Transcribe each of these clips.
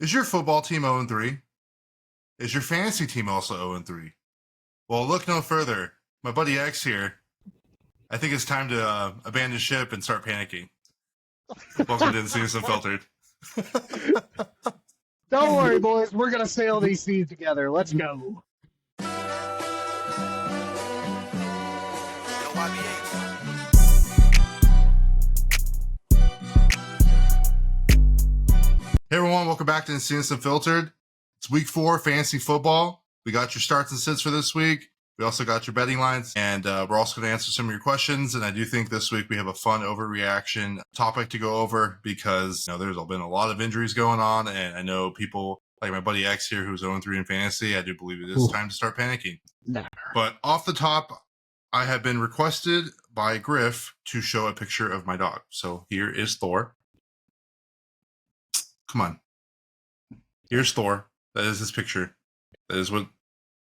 Is your football team 0-3? Is your fantasy team also 0-3? Well, look no further. My buddy X here. I think it's time to abandon ship and start panicking. Welcome to Seems Unfiltered. Don't worry, boys. We're going to sail these seas together. Let's go. Hey everyone, welcome back to Seems Unfiltered. It's week 4, fantasy football. We got your starts and sits for this week. We also got your betting lines, and we're also going to answer some of your questions. And I do think this week we have a fun overreaction topic to go over because there's been a lot of injuries going on, and I know people like my buddy X here who's 0-3 in fantasy. I do believe it is time to start panicking. Never. But off the top, I have been requested by Griff to show a picture of my dog. So here is Thor. Come on. Here's Thor. That is his picture. That is what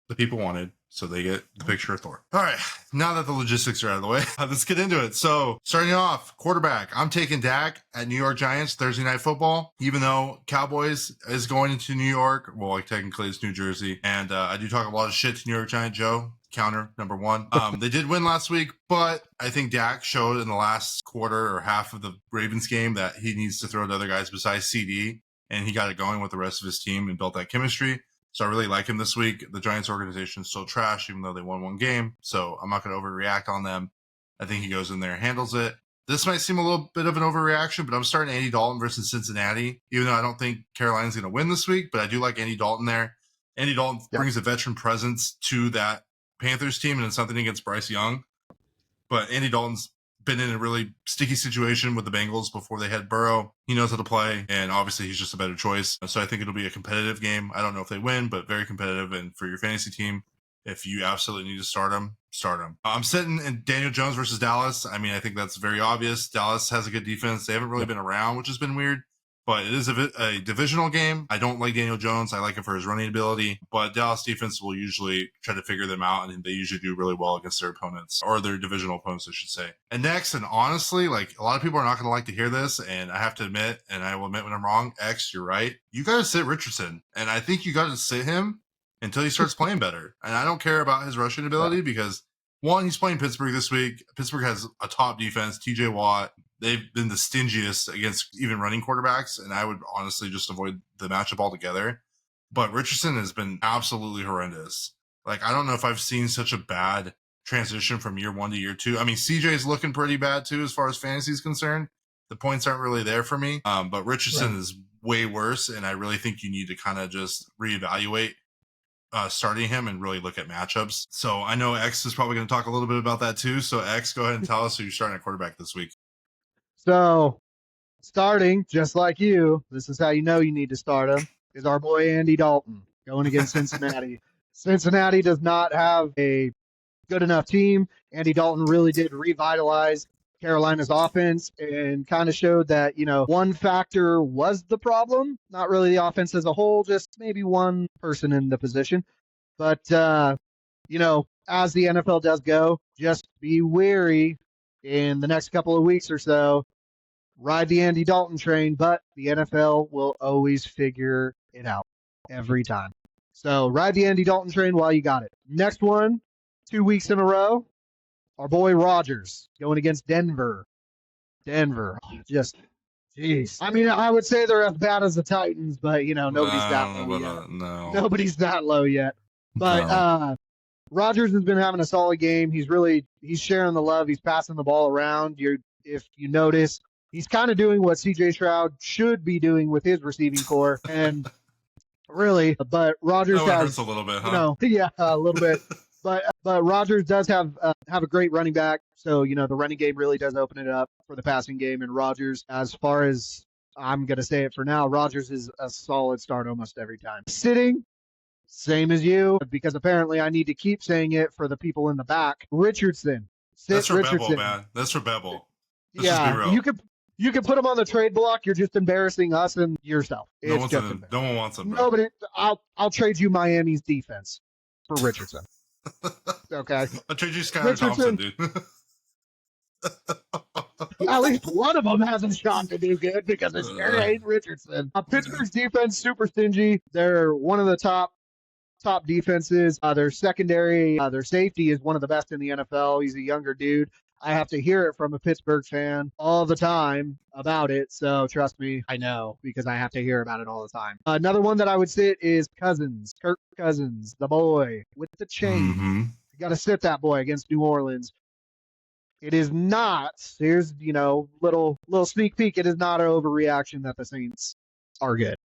the people wanted. So they get the picture of Thor. All right. Now that the logistics are out of the way, let's get into it. So starting off, quarterback. I'm taking Dak at New York Giants Thursday Night Football. Even though Cowboys is going into New York. Well, like technically it's New Jersey. And I do talk a lot of shit to New York Giant Joe. Counter number one. They did win last week, but I think Dak showed in the last quarter or half of the Ravens game that he needs to throw to other guys besides CD, and he got it going with the rest of his team and built that chemistry. So I really like him this week. The Giants organization is still trash, even though they won one game. So I'm not going to overreact on them. I think he goes in there and handles it. This might seem a little bit of an overreaction, but I'm starting Andy Dalton versus Cincinnati, even though I don't think Carolina's going to win this week, but I do like Andy Dalton there. Andy Dalton brings a veteran presence to that Panthers team, and it's something against Bryce Young, but Andy Dalton's been in a really sticky situation with the Bengals before they had Burrow. He knows how to play, and obviously he's just a better choice. So I think it'll be a competitive game. I don't know if they win, but very competitive. And for your fantasy team, if you absolutely need to start him, start him. I'm sitting in Daniel Jones versus Dallas. I mean, I think that's very obvious. Dallas has a good defense. They haven't really been around, which has been weird. But it is a divisional game. I don't like Daniel Jones. I like him for his running ability. But Dallas defense will usually try to figure them out, and they usually do really well against their opponents, or their divisional opponents, I should say. And next, and honestly, like a lot of people are not going to like to hear this, and I have to admit, and I will admit when I'm wrong, X, you're right. You got to sit Richardson, and I think you got to sit him until he starts playing better. And I don't care about his rushing ability because, one, he's playing Pittsburgh this week. Pittsburgh has a top defense, TJ Watt. They've been the stingiest against even running quarterbacks, and I would honestly just avoid the matchup altogether. But Richardson has been absolutely horrendous. Like, I don't know if I've seen such a bad transition from year 1 to year 2. I mean, CJ's looking pretty bad, too, as far as fantasy is concerned. The points aren't really there for me, but Richardson is way worse, and I really think you need to kind of just reevaluate starting him and really look at matchups. So I know X is probably going to talk a little bit about that, too. So, X, go ahead and tell us who you're starting at quarterback this week. So, starting, just like you, this is how you know you need to start him, is our boy Andy Dalton going against Cincinnati. Cincinnati does not have a good enough team. Andy Dalton really did revitalize Carolina's offense and kind of showed that, one factor was the problem, not really the offense as a whole, just maybe one person in the position. But, as the NFL does go, just be wary in the next couple of weeks or so. Ride the Andy Dalton train, but the NFL will always figure it out every time. So ride the Andy Dalton train while you got it. Next one, 2 weeks in a row, our boy Rodgers going against Denver. Denver, just, jeez. I mean, I would say they're as bad as the Titans, but, nobody's that low yet. No. Nobody's that low yet. But Rodgers has been having a solid game. He's sharing the love. He's passing the ball around. If you notice, he's kind of doing what C.J. Stroud should be doing with his receiving core, and really, but Rodgers hurts a little bit, huh? A little bit. But Rodgers does have a great running back, so the running game really does open it up for the passing game. And Rodgers, as far as I'm gonna say it for now, Rodgers is a solid start almost every time. Sitting, same as you, because apparently I need to keep saying it for the people in the back. Richardson. That's for Bevel, man. That's for Bevel. Let's just be real. You can put him on the trade block. You're just embarrassing us and yourself. No one wants him. Bro. Nobody. I'll trade you Miami's defense for Richardson. Okay. I'll trade you Skylar Thompson, dude. At least one of them has a shot to do good because it's sure ain't Richardson. Pittsburgh's defense super stingy. They're one of the top defenses. Their secondary, their safety is one of the best in the NFL. He's a younger dude. I have to hear it from a Pittsburgh fan all the time about it. So trust me, I know because I have to hear about it all the time. Another one that I would sit is Cousins, Kirk Cousins, the boy with the chain. Mm-hmm. You got to sit that boy against New Orleans. It is not. Here's little sneak peek. It is not an overreaction that the Saints are good.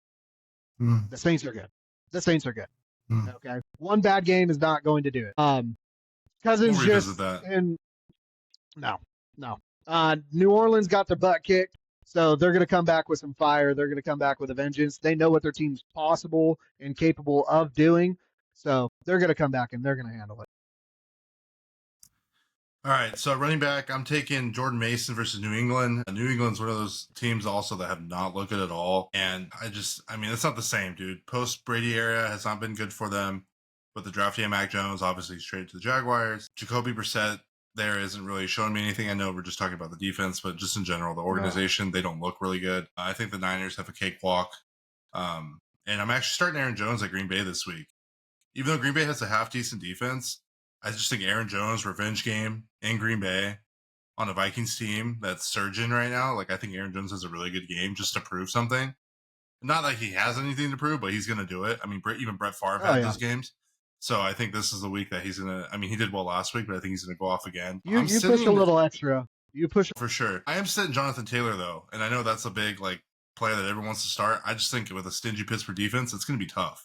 Mm. The Saints are good. The Saints are good. Mm. Okay, one bad game is not going to do it. Cousins We'll just revisit that. and no. New Orleans got their butt kicked, so they're going to come back with some fire. They're going to come back with a vengeance. They know what their team's possible and capable of doing, so they're going to come back and they're going to handle it. All right, so running back, I'm taking Jordan Mason versus New England. New England's one of those teams also that have not looked good at all. And I mean, it's not the same, dude. Post-Brady era has not been good for them. With the drafting of Mac Jones, obviously he's traded to the Jaguars. Jacoby Brissett there isn't really showing me anything. I know we're just talking about the defense, but just in general, the organization, they don't look really good. I think the Niners have a cakewalk. And I'm actually starting Aaron Jones at Green Bay this week. Even though Green Bay has a half-decent defense, I just think Aaron Jones' revenge game in Green Bay on a Vikings team that's surging right now. Like, I think Aaron Jones has a really good game just to prove something. Not like he has anything to prove, but he's going to do it. I mean, even Brett Favre had those games. So I think this is the week that he's going to, I mean, he did well last week, but I think he's going to go off again. You push a little extra. You push. For sure. I am sitting Jonathan Taylor, though. And I know that's a big, player that everyone wants to start. I just think with a stingy Pittsburgh defense, it's going to be tough.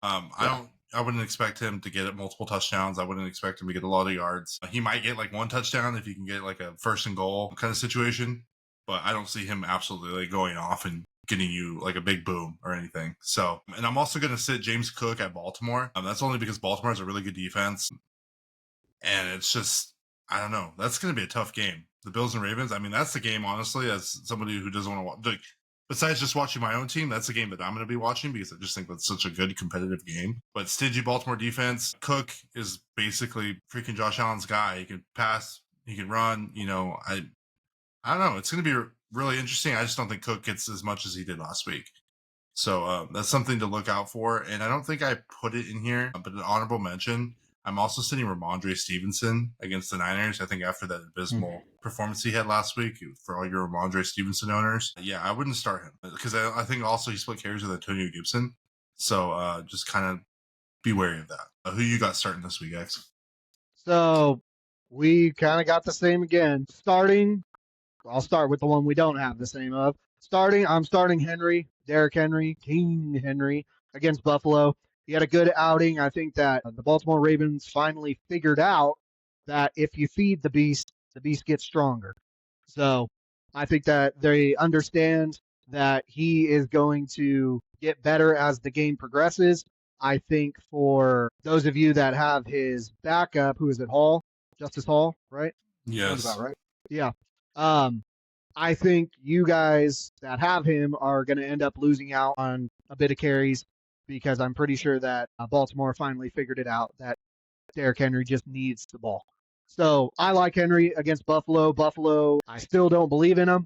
I wouldn't expect him to get multiple touchdowns. I wouldn't expect him to get a lot of yards. He might get one touchdown if he can get a first and goal kind of situation, but I don't see him absolutely going off and getting you a big boom or anything. So, and I'm also going to sit James Cook at Baltimore. That's only because Baltimore has a really good defense. And it's just, I don't know. That's going to be a tough game. The Bills and Ravens. I mean, that's the game, honestly, as somebody who doesn't want to watch. Besides just watching my own team, that's a game that I'm going to be watching because I just think that's such a good competitive game. But stingy Baltimore defense, Cook is basically freaking Josh Allen's guy. He can pass, he can run. I don't know. It's going to be really interesting. I just don't think Cook gets as much as he did last week. So that's something to look out for. And I don't think I put it in here, but an honorable mention. I'm also sitting Ramondre Stevenson against the Niners. I think after that abysmal performance he had last week, for all your Ramondre Stevenson owners, I wouldn't start him because I think also he split carries with Antonio Gibson. So just kind of be wary of that. Who you got starting this week, X? So we kind of got the same again. I'll start with the one we don't have the same of. I'm starting Derrick Henry, King Henry against Buffalo. He had a good outing. I think that the Baltimore Ravens finally figured out that if you feed the beast gets stronger. So I think that they understand that he is going to get better as the game progresses. I think for those of you that have his backup, who is it, Justice Hall, right? Yes. Sounds about right. Yeah. I think you guys that have him are going to end up losing out on a bit of carries because I'm pretty sure that Baltimore finally figured it out that Derrick Henry just needs the ball. So I like Henry against Buffalo. Buffalo, I still don't believe in him.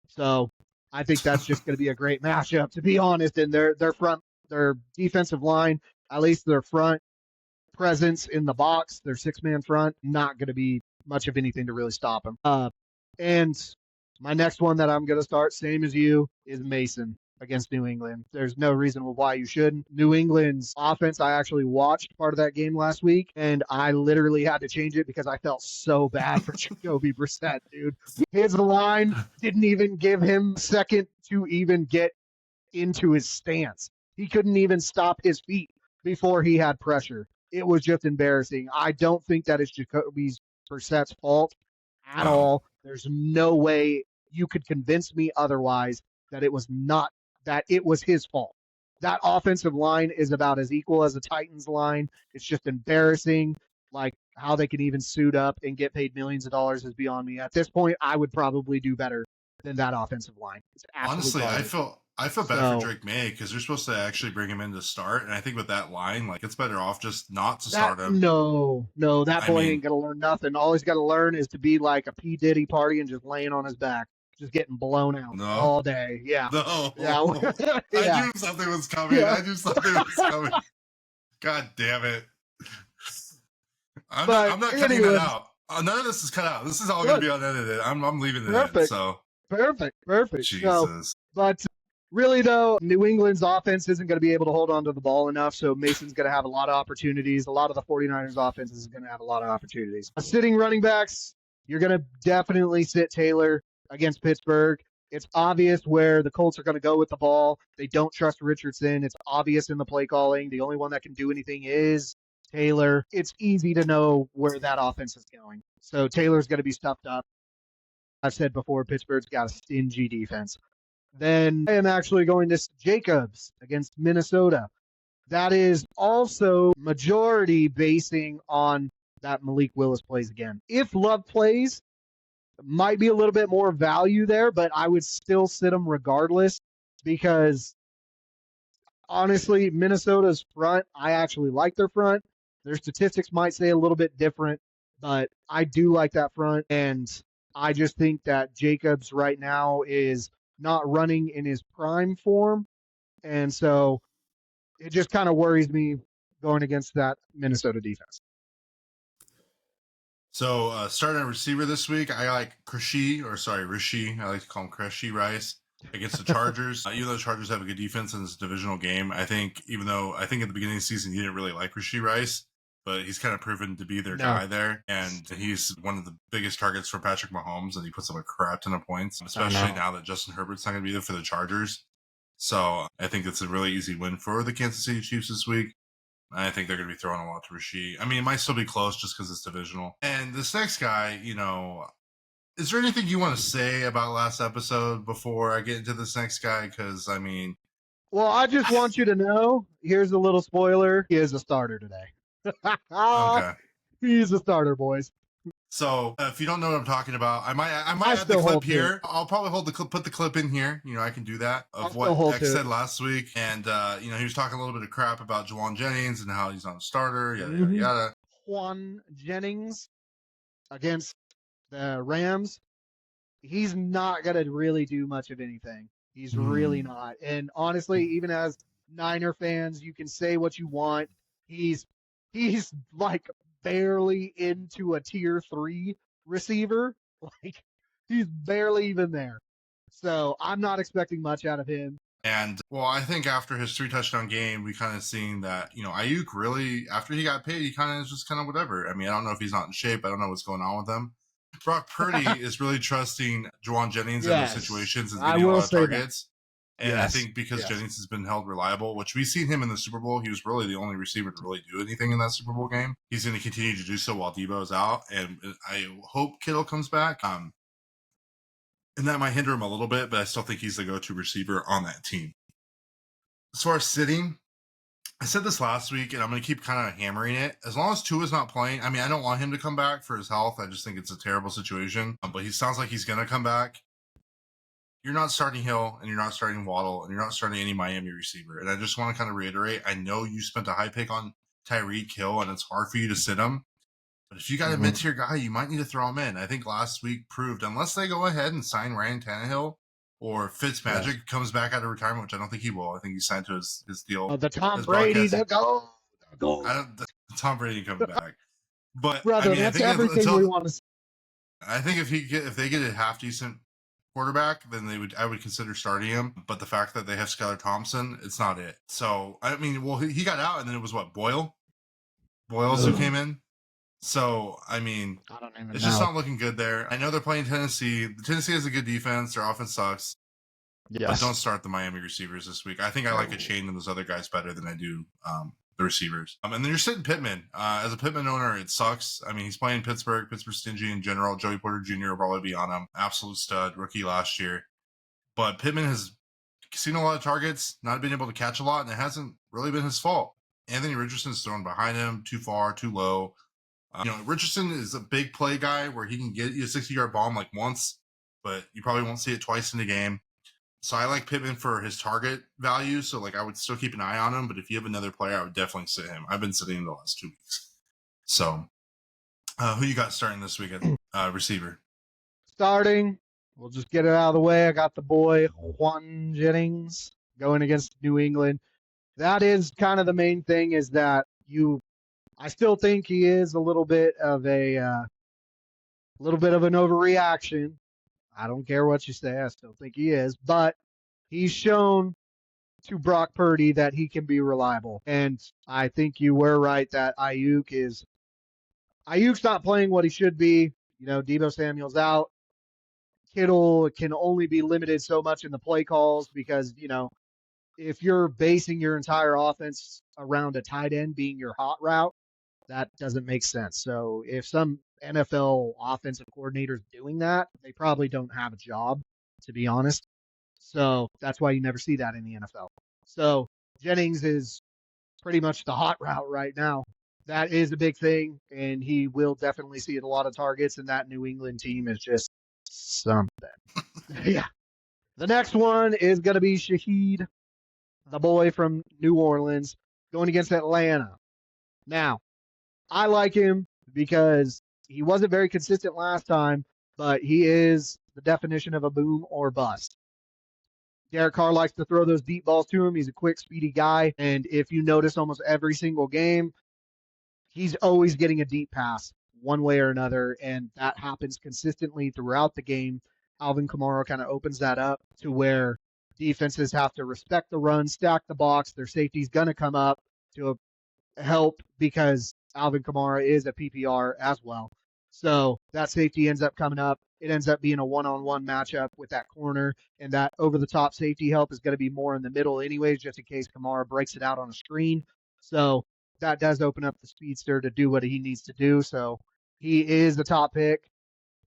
So I think that's just going to be a great matchup, to be honest. And their defensive line, at least their front presence in the box, their 6-man front, not going to be much of anything to really stop him. And my next one that I'm going to start, same as you, is Mason against New England. There's no reason why you shouldn't. New England's offense, I actually watched part of that game last week, and I literally had to change it because I felt so bad for Jacoby Brissett, dude. His line didn't even give him a second to even get into his stance. He couldn't even stop his feet before he had pressure. It was just embarrassing. I don't think that is Jacoby Brissett's fault at all. There's no way you could convince me otherwise that it was his fault. That offensive line is about as equal as the Titans line. It's just embarrassing. How they can even suit up and get paid millions of dollars is beyond me. At this point, I would probably do better than that offensive line. It's honestly, garbage. I feel bad So- for Drake May because they're supposed to actually bring him in to start, and I think with that line, like it's better off just not to start him. No, that I boy mean- ain't gonna learn nothing. All he's got to learn is to be like a P Diddy party and just laying on his back, just getting blown out No. all day. Yeah, No, yeah, I knew something was coming. Yeah. I knew something was coming. God damn it! I'm But not cutting anyways. that out. None of this is cut out. This is all going to be unedited. I'm leaving it in. Perfect. So Perfect. Jesus. So, but really though, New England's offense isn't going to be able to hold on to the ball enough, so Mason's going to have a lot of opportunities. A lot of the 49ers offense is going to have a lot of opportunities. Sitting running backs, you're going to definitely sit Taylor against Pittsburgh. It's obvious where the Colts are going to go with the ball. They don't trust Richardson. It's obvious in the play calling. The only one that can do anything is Taylor. It's easy to know where that offense is going. So Taylor's going to be stuffed up. I've said before, Pittsburgh's got a stingy defense. Then I am actually going to Jacobs against Minnesota. That is also majority basing on that Malik Willis plays again. If Love plays, might be a little bit more value there, but I would still sit him regardless because honestly, Minnesota's front, I actually like their front. Their statistics might say a little bit different, but I do like that front. And I just think that Jacobs right now is not running in his prime form. And so it just kind of worries me going against that Minnesota defense. So starting a receiver this week, I like Rishi. I like to call him Rishi Rice against the Chargers. Even though the Chargers have a good defense in this divisional game, I think at the beginning of the season you didn't really like Rishi Rice, but he's kind of proven to be their guy there, and he's one of the biggest targets for Patrick Mahomes, and he puts up a crap ton of points, especially now that Justin Herbert's not going to be there for the Chargers. So I think it's a really easy win for the Kansas City Chiefs this week. I think they're going to be throwing a lot to Rishi. I mean, it might still be close just because it's divisional. And this next guy, is there anything you want to say about last episode before I get into this next guy? Because, I mean... Well, I just want you to know, here's a little spoiler. He is a starter today. Okay. He's a starter, boys. So if you don't know what I'm talking about, I might add the clip here. I'll probably put the clip in here. I can do that of what X said last week. And, he was talking a little bit of crap about Juwan Jennings and how he's not a starter, yada, yada, yada. Juwan Jennings against the Rams, he's not going to really do much of anything. He's really not. And honestly, even as Niner fans, you can say what you want. He's like barely into a tier 3 receiver. Like he's barely even there. So I'm not expecting much out of him. And well, I think after his 3 touchdown game, we kind of seen that, Ayuk really, after he got paid, he kind of is just kind of whatever. I mean, I don't know if he's not in shape. I don't know what's going on with him. Brock Purdy is really trusting Juwan Jennings in those situations and getting a lot of targets. And I think because Jennings has been held reliable, which we've seen him in the Super Bowl, he was really the only receiver to really do anything in that Super Bowl game. He's going to continue to do so while Debo is out. And I hope Kittle comes back. And that might hinder him a little bit, but I still think he's the go-to receiver on that team. As far as sitting, I said this last week, and I'm going to keep kind of hammering it. As long as Tua's not playing, I mean, I don't want him to come back for his health. I just think it's a terrible situation. But he sounds like he's going to come back. You're not starting Hill, and you're not starting Waddle, and you're not starting any Miami receiver. And I just want to kind of reiterate, I know you spent a high pick on Tyreek Hill, and it's hard for you to sit him. But if you got a mid-tier guy, you might need to throw him in. I think last week proved, unless they go ahead and sign Ryan Tannehill, or Fitzmagic comes back out of retirement, which I don't think he will. I think he signed to his deal. The Tom Brady, the goal. Tom Brady coming back. But brother, I mean, that's everything we want to see. I think if they get a half decent quarterback, then I would consider starting him. But the fact that they have Skylar Thompson, it's not it. So I mean, well, he got out, and then it was what, Boyles who came in. So I mean, it's just not looking good there. I know they're playing Tennessee. Tennessee has a good defense. Their offense sucks. But don't start the Miami receivers this week. I think I like a chain and those other guys better than I do the receivers. And then you're sitting Pittman. As a Pittman owner, it sucks. I mean, he's playing Pittsburgh. Pittsburgh's stingy in general. Joey Porter Jr. will probably be on him. Absolute stud. Rookie last year. But Pittman has seen a lot of targets, not been able to catch a lot, and it hasn't really been his fault. Anthony Richardson's thrown behind him, too far, too low. Richardson is a big play guy where he can get you a 60-yard bomb like once, but you probably won't see it twice in a game. So I like Pittman for his target value. So like I would still keep an eye on him, but if you have another player, I would definitely sit him. I've been sitting him the last 2 weeks. So who you got starting this weekend? Receiver. Starting, we'll just get it out of the way. I got the boy Juan Jennings going against New England. That is kind of the main thing, is that I still think he is a little bit of an overreaction. I don't care what you say. I still think he is, but he's shown to Brock Purdy that he can be reliable. And I think you were right that Ayuk's not playing what he should be. Deebo Samuel's out. Kittle can only be limited so much in the play calls because, if you're basing your entire offense around a tight end being your hot route, that doesn't make sense. So if some NFL offensive coordinator's doing that, they probably don't have a job, to be honest. So that's why you never see that in the NFL. So Jennings is pretty much the hot route right now. That is a big thing, and he will definitely see a lot of targets, and that New England team is just something. Yeah. The next one is going to be Shaheed, the boy from New Orleans, going against Atlanta. Now, I like him because he wasn't very consistent last time, but he is the definition of a boom or bust. Derek Carr likes to throw those deep balls to him. He's a quick, speedy guy. And if you notice almost every single game, he's always getting a deep pass one way or another. And that happens consistently throughout the game. Alvin Kamara kind of opens that up to where defenses have to respect the run, stack the box. Their safety's going to come up to help because Alvin Kamara is a PPR as well. So that safety ends up coming up. It ends up being a one-on-one matchup with that corner, and that over-the-top safety help is going to be more in the middle anyways, just in case Kamara breaks it out on a screen. So that does open up the speedster to do what he needs to do. So he is the top pick.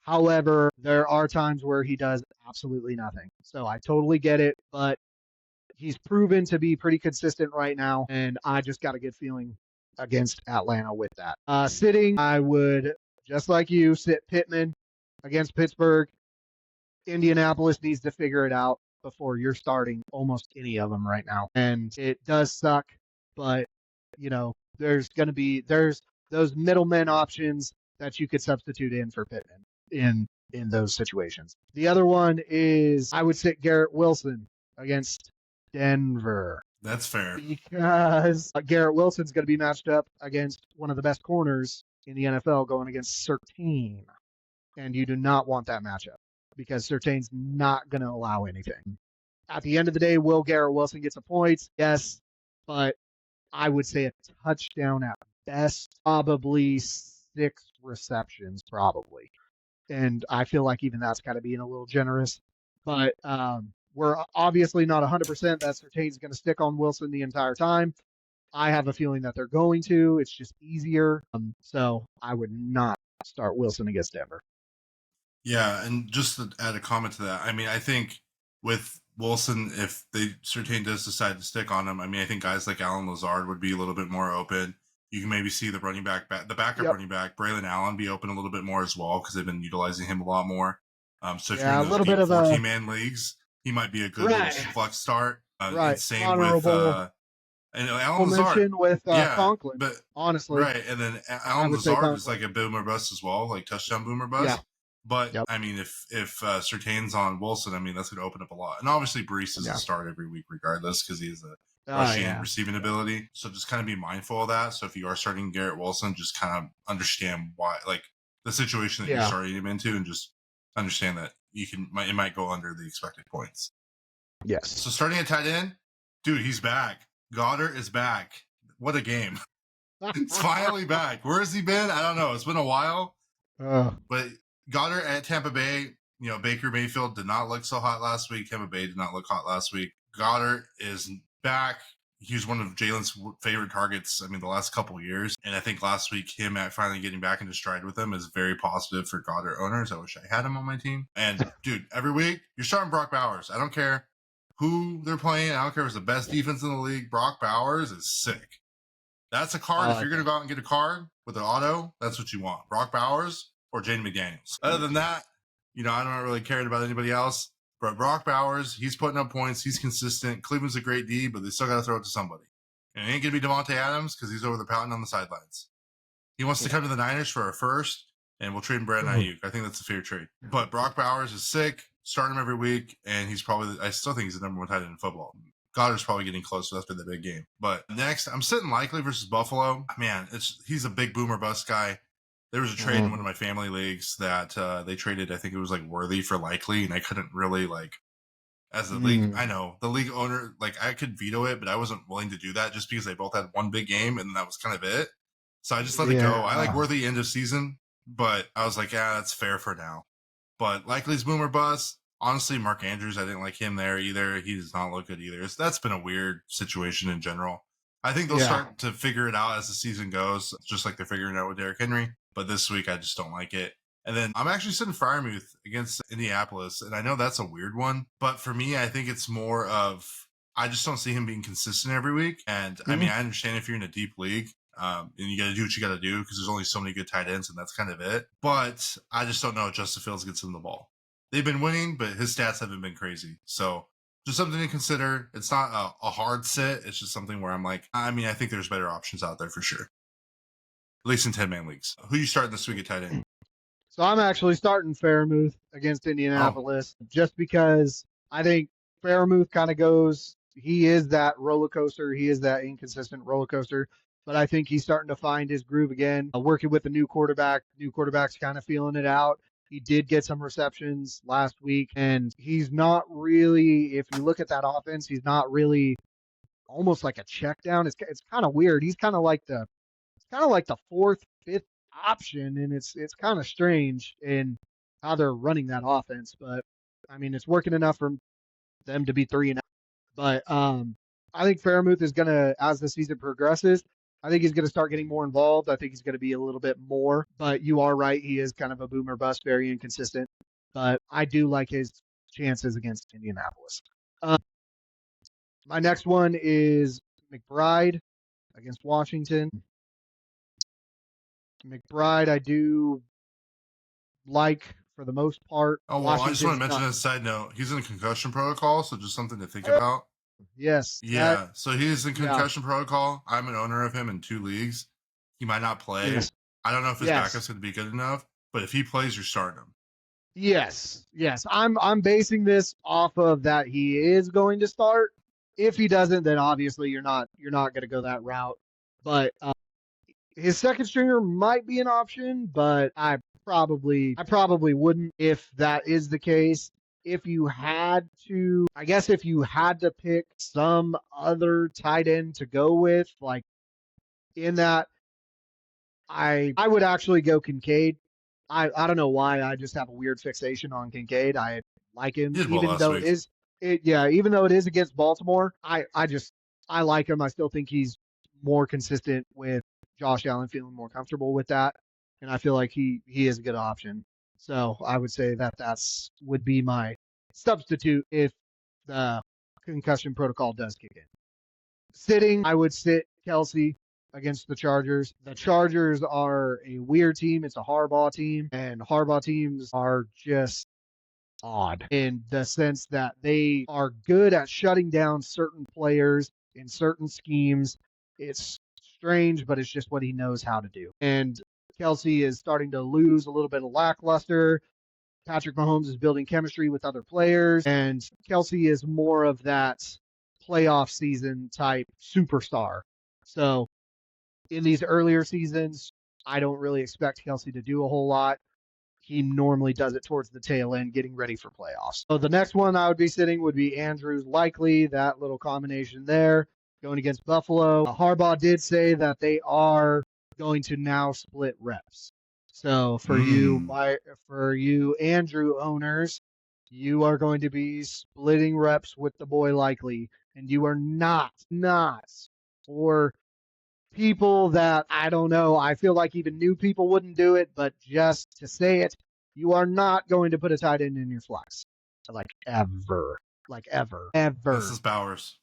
However, there are times where he does absolutely nothing. So I totally get it, but he's proven to be pretty consistent right now, and I just got a good feeling against Atlanta with that. Sitting, I would, just like you, sit Pittman against Pittsburgh. Indianapolis needs to figure it out before you're starting almost any of them right now. And it does suck, but, there's those middlemen options that you could substitute in for Pittman in those situations. The other one is I would sit Garrett Wilson against Denver. That's fair. Because Garrett Wilson's going to be matched up against one of the best corners in the NFL going against Surtain. And you do not want that matchup because Surtain's not going to allow anything. At the end of the day, will Garrett Wilson get some points? Yes. But I would say a touchdown at best, probably 6 receptions, probably. And I feel like even that's kind of being a little generous. But we're obviously not 100% that Surtain's going to stick on Wilson the entire time. I have a feeling that they're going to. It's just easier. So I would not start Wilson against Denver. Yeah, and just to add a comment to that, I think with Wilson, if Surtain does decide to stick on him, I think guys like Alan Lazard would be a little bit more open. You can maybe see the running back, the backup running back, Braylon Allen, be open a little bit more as well because they've been utilizing him a lot more. So if you're in those 14-man leagues, he might be a good little flex start. Right. Same Honorable. with Alan Lazard with Conklin, but honestly. Right, and then Alan Lazard is like a boomer bust as well, like touchdown boomer bust. Yeah. But if Surtain's on Wilson, that's going to open up a lot. And obviously, Brees is a start every week, regardless, because he has a rushing and receiving ability. So just kind of be mindful of that. So if you are starting Garrett Wilson, just kind of understand why, like the situation that you're starting him into, and just understand that it might go under the expected points. Yes. So starting at tight end, dude, he's back. Goddard is back. What a game! It's finally back. Where has he been? I don't know. It's been a while. But Goddard at Tampa Bay, Baker Mayfield did not look so hot last week. Tampa Bay did not look hot last week. Goddard is back. He was one of Jalen's favorite targets, the last couple of years. And I think last week, him finally getting back into stride with him is very positive for Goddard owners. I wish I had him on my team. And, dude, every week, you're starting Brock Bowers. I don't care who they're playing. I don't care if it's the best defense in the league. Brock Bowers is sick. That's a card. If you're going to go out and get a card with an auto, that's what you want. Brock Bowers or Jaden McDaniels. Other than that, I'm not really caring about anybody else. But Brock Bowers, he's putting up points. He's consistent. Cleveland's a great D, but they still got to throw it to somebody. And it ain't going to be Devontae Adams because he's over the pouting on the sidelines. He wants to come to the Niners for a first, and we'll trade Brandon Ayuk. I think that's a fair trade. But Brock Bowers is sick. Start him every week, and he's probably, I still think he's the number one tight end in football. Goddard's probably getting close after the big game. But next, I'm sitting Likely versus Buffalo. Man, he's a big boomer bust guy. There was a trade in one of my family leagues that they traded, I think it was like Worthy for Likely, and I couldn't really as a league, I know the league owner, I could veto it, but I wasn't willing to do that just because they both had one big game and that was kind of it. So I just let it go. I like Worthy end of season, but I was like, yeah, that's fair for now. But Likely's boomer bust. Honestly, Mark Andrews, I didn't like him there either. He does not look good either. That's been a weird situation in general. I think they'll start to figure it out as the season goes, just like they're figuring it out with Derrick Henry. But this week, I just don't like it. And then I'm actually sitting Freiermuth against Indianapolis, and I know that's a weird one. But for me, I think it's more of I just don't see him being consistent every week. And I mean, I understand if you're in a deep league, and you got to do what you got to do because there's only so many good tight ends, and that's kind of it. But I just don't know if Justin Fields gets him the ball. They've been winning, but his stats haven't been crazy. So just something to consider. It's not a hard sit. It's just something where I'm like, I mean, I think there's better options out there for sure. At least in 10-man leagues. Who you starting this week at tight end? So I'm actually starting Freiermuth against Indianapolis just because I think Freiermuth kind of goes, he is that roller coaster. He is that inconsistent roller coaster. But I think he's starting to find his groove again. Working with the new quarterback. New quarterback's kind of feeling it out. He did get some receptions last week, and he's not really, if you look at that offense, he's not really almost like a check down. It's kind of weird. He's kind of like the fourth, fifth option, and it's kind of strange in how they're running that offense. But I mean, it's working enough for them to be 3-0. But I think Freiermuth is gonna, as the season progresses, I think he's going to start getting more involved. I think he's going to be a little bit more. But you are right. He is kind of a boomer bust, very inconsistent. But I do like his chances against Indianapolis. My next one is McBride against Washington. McBride, I do like for the most part. Oh, well, I just want to mention as a side note, he's in a concussion protocol, so just something to think about. Yes. Yeah. So he's in concussion protocol. I'm an owner of him in 2 leagues. He might not play. Yes. I don't know if his backup's going to be good enough, but if he plays, you're starting him. Yes. I'm basing this off of that he is going to start. If he doesn't, then obviously you're not going to go that route. But his second stringer might be an option, but I probably wouldn't if that is the case. If you had to pick some other tight end to go with, like in that, I would actually go Kincaid. I don't know why. I just have a weird fixation on Kincaid. I like him, even though it is against Baltimore. I like him. I still think he's more consistent with Josh Allen, feeling more comfortable with that, and I feel like he is a good option. So I would say that's would be my substitute if the concussion protocol does kick in. Sitting, I would sit Kelsey against the Chargers. The Chargers are a weird team. It's a Harbaugh team, and Harbaugh teams are just odd in the sense that they are good at shutting down certain players in certain schemes. It's strange, but it's just what he knows how to do. And Kelsey is starting to lose a little bit of lackluster. Patrick Mahomes is building chemistry with other players, and Kelsey is more of that playoff season type superstar. So in these earlier seasons, I don't really expect Kelsey to do a whole lot. He normally does it towards the tail end, getting ready for playoffs. So the next one I would be sitting would be Andrews Likely, that little combination there, going against Buffalo. Harbaugh did say that they are going to now split reps. So for you Andrew owners, you are going to be splitting reps with the boy Likely, and you are not for people that, I don't know, I feel like even new people wouldn't do it, but just to say it, you are not going to put a tight end in your flex. Like ever. This is Bowers.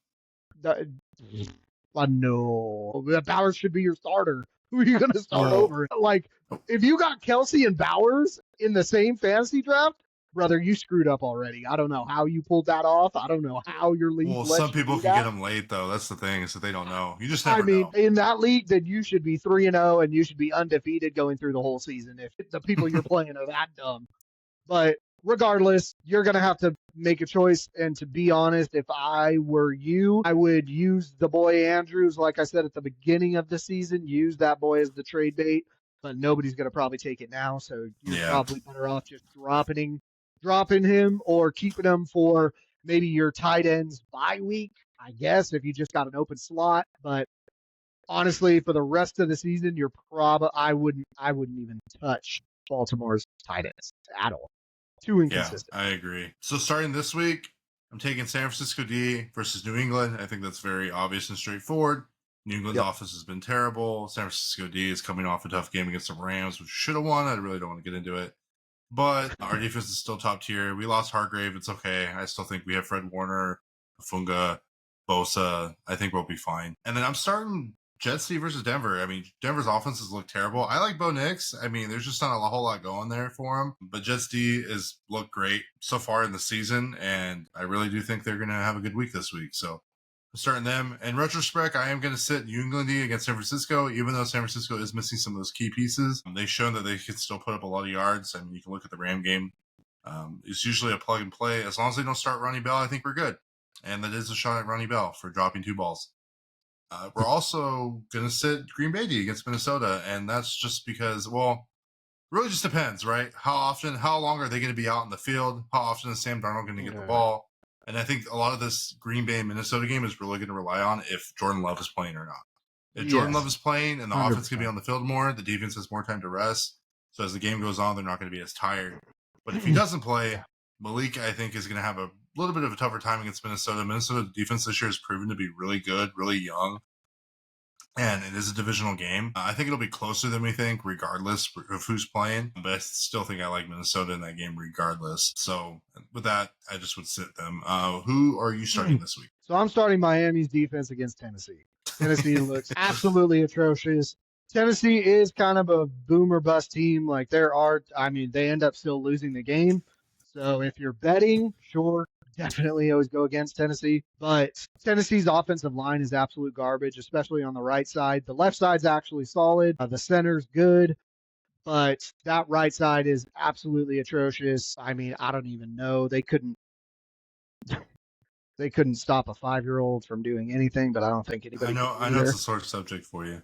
No. Bowers should be your starter. Who are you going to start over? Like, if you got Kelsey and Bowers in the same fantasy draft, brother, you screwed up already. I don't know how you pulled that off. I don't know how your league Well, lets some you people do can get that. them late though. That's the thing, is that they don't know. You just I never mean, know. in that league, then you should be 3-0 and you should be undefeated going through the whole season if the people you're playing are that dumb. But regardless, you're going to have to make a choice. And to be honest, if I were you, I would use the boy Andrews. Like I said at the beginning of the season, use that boy as the trade bait. But nobody's going to probably take it now. So you're Yeah. probably better off just dropping him or keeping him for maybe your tight ends bye week, I guess, if you just got an open slot. But honestly, for the rest of the season, I wouldn't even touch Baltimore's tight ends at all. Too Yeah, inconsistent. I agree. So starting this week, I'm taking San Francisco D versus New England. I think that's very obvious and straightforward. New England's offense has been terrible. San Francisco D is coming off a tough game against the Rams, which should have won. I really don't want to get into it. But our defense is still top tier. We lost Hargrave. It's okay. I still think we have Fred Warner, Funga, Bosa. I think we'll be fine. And then I'm starting Jets D versus Denver. I mean, Denver's offenses look terrible. I like Bo Nix. I mean, there's just not a whole lot going there for him. But Jets D is looked great so far in the season, and I really do think they're going to have a good week this week. So I'm starting them. In retrospect, I am going to sit New England D against San Francisco, even though San Francisco is missing some of those key pieces. They've shown that they can still put up a lot of yards. I mean, you can look at the Ram game. It's usually a plug and play. As long as they don't start Ronnie Bell, I think we're good. And that is a shot at Ronnie Bell for dropping 2 balls. We're also going to sit Green Bay D against Minnesota, and that's just because, well, really just depends, right? How long are they going to be out in the field? How often is Sam Darnold going to get the ball? And I think a lot of this Green Bay Minnesota game is really going to rely on if Jordan Love is playing or not. If Jordan Love is playing and the 100%. offense can be on the field more, the defense has more time to rest. So as the game goes on, they're not going to be as tired. But if he doesn't play, Malik, I think, is going to have a little bit of a tougher time against Minnesota. Minnesota defense this year has proven to be really good, really young. And it is a divisional game. I think it'll be closer than we think, regardless of who's playing. But I still think I like Minnesota in that game, regardless. So with that, I just would sit them. Who are you starting this week? So I'm starting Miami's defense against Tennessee. Tennessee looks absolutely atrocious. Tennessee is kind of a boom or bust team. Like they end up still losing the game. So if you're betting, sure, definitely always go against Tennessee. But Tennessee's offensive line is absolute garbage, especially on the right side. The left side's actually solid. The center's good. But that right side is absolutely atrocious. I mean, I don't even know. They couldn't stop a 5-year-old from doing anything, but I don't think anybody. I know it's a sore subject for you.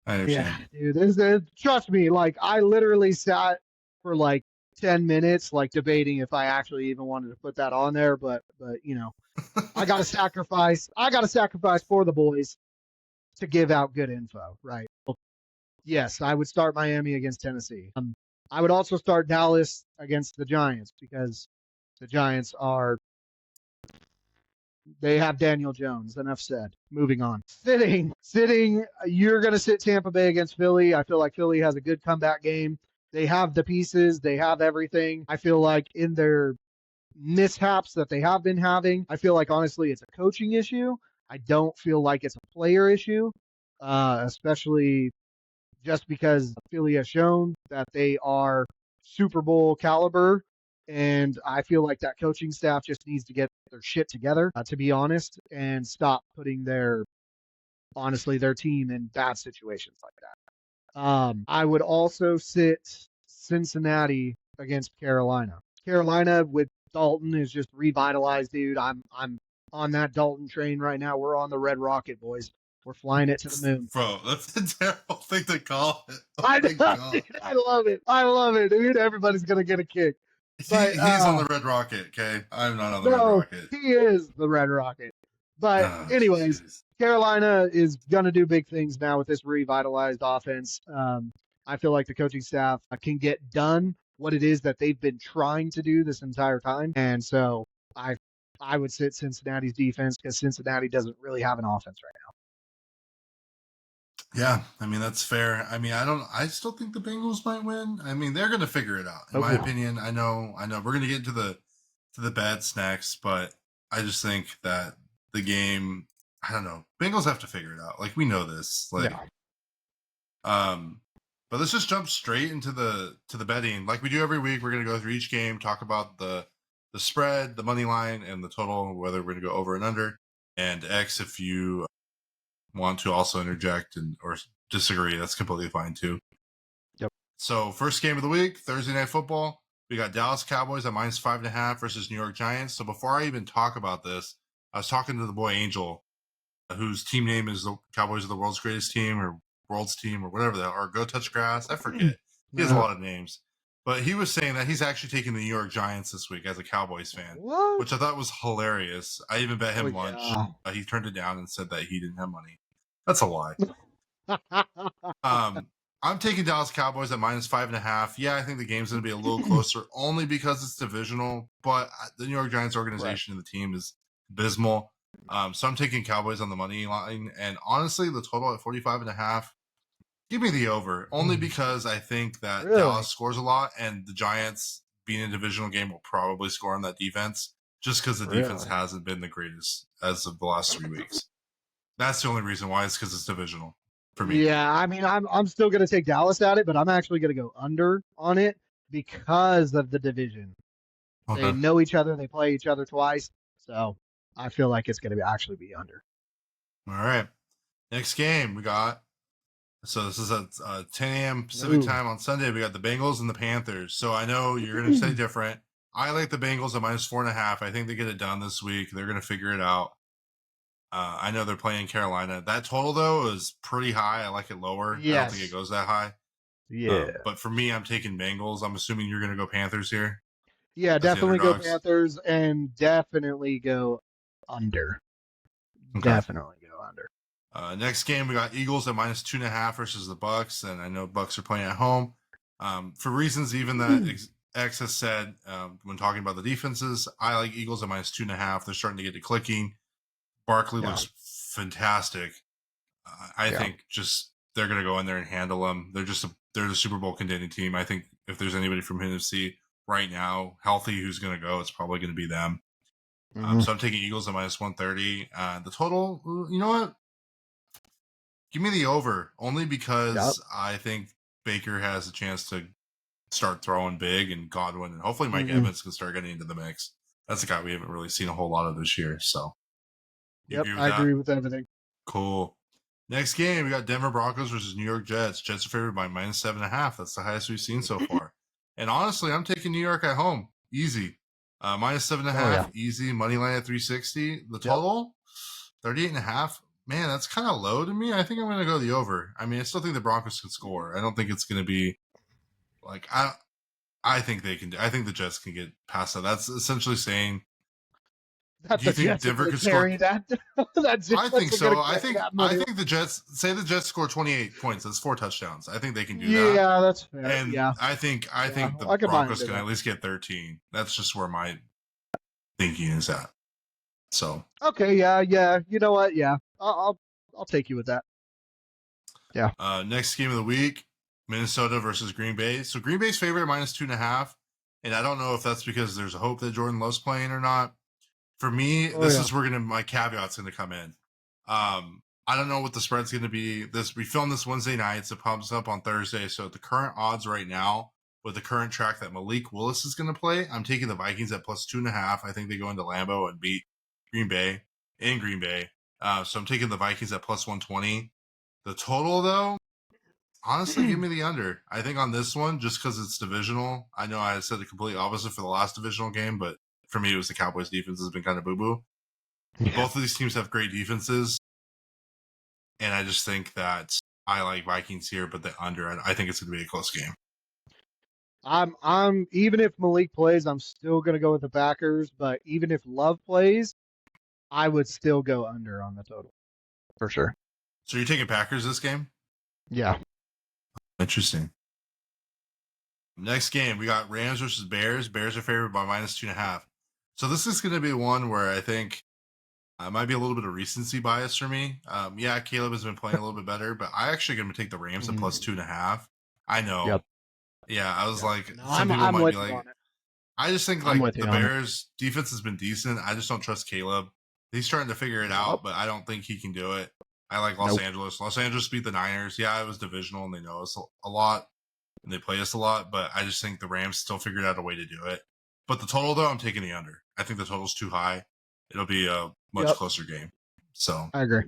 I understand. Yeah, dude, trust me. Like I literally sat for like 10 minutes, like debating if I actually even wanted to put that on there, but you know, I got to sacrifice. I got to sacrifice for the boys to give out good info, right? Yes, I would start Miami against Tennessee. I would also start Dallas against the Giants because the Giants they have Daniel Jones. Enough said. Moving on. Sitting. You're going to sit Tampa Bay against Philly. I feel like Philly has a good comeback game. They have the pieces. They have everything. I feel like in their mishaps that they have been having, I feel like honestly it's a coaching issue. I don't feel like it's a player issue, especially just because Philly has shown that they are Super Bowl caliber. And I feel like that coaching staff just needs to get their shit together, to be honest, and stop putting their team in bad situations like that. I would also sit Cincinnati against Carolina. Carolina with Dalton is just revitalized, dude. I'm on that Dalton train right now. We're on the Red Rocket, boys. We're flying it to the moon. Bro, that's a terrible thing to call it. Oh I know, dude, I love it, dude. Everybody's going to get a kick. But, he's on the Red Rocket, okay? I'm not on the Red Rocket. He is the Red Rocket. But anyways, geez. Carolina is going to do big things now with this revitalized offense. I feel like the coaching staff can get done what it is that they've been trying to do this entire time. And so I would sit Cincinnati's defense because Cincinnati doesn't really have an offense right now. Yeah, I mean, that's fair. I mean, I still think the Bengals might win. I mean, they're going to figure it out. In my opinion, I know we're going to get into the bad snacks, but I just think that the game, I don't know, Bengals have to figure it out. Like, we know this. Like, But let's just jump straight into the betting. Like we do every week, we're going to go through each game, talk about the spread, the money line, and the total, whether we're going to go over and under. And X, if you want to also interject or disagree, that's completely fine too. Yep. So first game of the week, Thursday Night Football. We got Dallas Cowboys at -5.5 versus New York Giants. So before I even talk about this, I was talking to the boy Angel, whose team name is the Cowboys are the world's greatest team or world's team or whatever that, or Go Touch Grass. I forget. He has a lot of names. But he was saying that he's actually taking the New York Giants this week as a Cowboys fan, which I thought was hilarious. I even bet him lunch. He turned it down and said that he didn't have money. That's a lie. I'm taking Dallas Cowboys at -5.5. Yeah, I think the game's going to be a little closer only because it's divisional, but the New York Giants organization and the team is abysmal. So I'm taking Cowboys on the money line. And honestly, the total at 45.5, give me the over, only because I think that Dallas scores a lot and the Giants, being a divisional game, will probably score on that defense just because the defense hasn't been the greatest as of the last 3 weeks. That's the only reason why. It's because it's divisional for me. Yeah, I mean, I'm still going to take Dallas at it, but I'm actually going to go under on it because of the division. Okay. They know each other. They play each other twice. So I feel like it's going to actually be under. All right. Next game we got. So this is at 10 a.m. Pacific time on Sunday. We got the Bengals and the Panthers. So I know you're going to say different. I like the Bengals at -4.5. I think they get it done this week. They're going to figure it out. I know they're playing Carolina. That total, though, is pretty high. I like it lower. Yes. I don't think it goes that high. Yeah. But for me, I'm taking Bengals. I'm assuming you're going to go Panthers here. Yeah, definitely go Panthers and definitely go under. Okay. Definitely go under. Next game, we got Eagles at -2.5 versus the Bucks, and I know Bucks are playing at home. For reasons even that X has said when talking about the defenses, I like Eagles at -2.5. They're starting to get to clicking. Barkley looks fantastic. I think just they're going to go in there and handle them. They're the Super Bowl contending team. I think if there's anybody from NFC right now healthy who's going to go, it's probably going to be them. So I'm taking Eagles at -130. The total, you know what? Give me the over, only because I think Baker has a chance to start throwing big, and Godwin, and hopefully Mike Evans can start getting into the mix. That's a guy we haven't really seen a whole lot of this year. So. I agree with everything. Cool. Next game, we got Denver Broncos versus New York Jets. Jets are favored by -7.5. That's the highest we've seen so far. And honestly, I'm taking New York at home. Easy. -7.5, easy. Money line at 360. The total, 38.5. Man, that's kind of low to me. I think I'm going to go the over. I mean, I still think the Broncos can score. I don't think it's going to be like, I think they can. I think the Jets can get past that. That's essentially saying, do you think Denver could score that? I think so. I think the Jets, say the Jets score 28 points. That's 4 touchdowns. I think they can do that. Yeah, that's fair. And I think the Broncos can at least get 13. That's just where my thinking is at. So okay, yeah. You know what? Yeah, I'll take you with that. Yeah. Next game of the week, Minnesota versus Green Bay. So Green Bay's favorite -2.5, and I don't know if that's because there's a hope that Jordan Love's playing or not. For me, this is where my caveat's going to come in. I don't know what the spread's going to be. We filmed this Wednesday night, so it pumps up on Thursday. So the current odds right now, with the current track that Malik Willis is going to play, I'm taking the Vikings at +2.5. I think they go into Lambeau and beat Green Bay in Green Bay. So I'm taking the Vikings at +120. The total, though, honestly, give me the under. I think on this one, just because it's divisional. I know I said the complete opposite for the last divisional game, but for me, it was the Cowboys' defense has been kind of boo-boo. Yeah. Both of these teams have great defenses, and I just think that I like Vikings here, but the under, I think it's going to be a close game. I'm even if Malik plays, I'm still going to go with the Packers, but even if Love plays, I would still go under on the total. For sure. So you're taking Packers this game? Yeah. Interesting. Next game, we got Rams versus Bears. Bears are favored by -2.5. So this is going to be one where I think might be a little bit of recency bias for me. Caleb has been playing a little bit better, but I actually going to take the Rams at +2.5. I know. Yep. Yeah, I was like, some people might be like, I just think like the Bears defense has been decent. I just don't trust Caleb. He's trying to figure it out, but I don't think he can do it. I like Los Nope. Angeles. Los Angeles beat the Niners. Yeah, it was divisional, and they know us a lot, and they play us a lot. But I just think the Rams still figured out a way to do it. But the total, though, I'm taking the under. I think the total's too high. It'll be a much closer game. So I agree.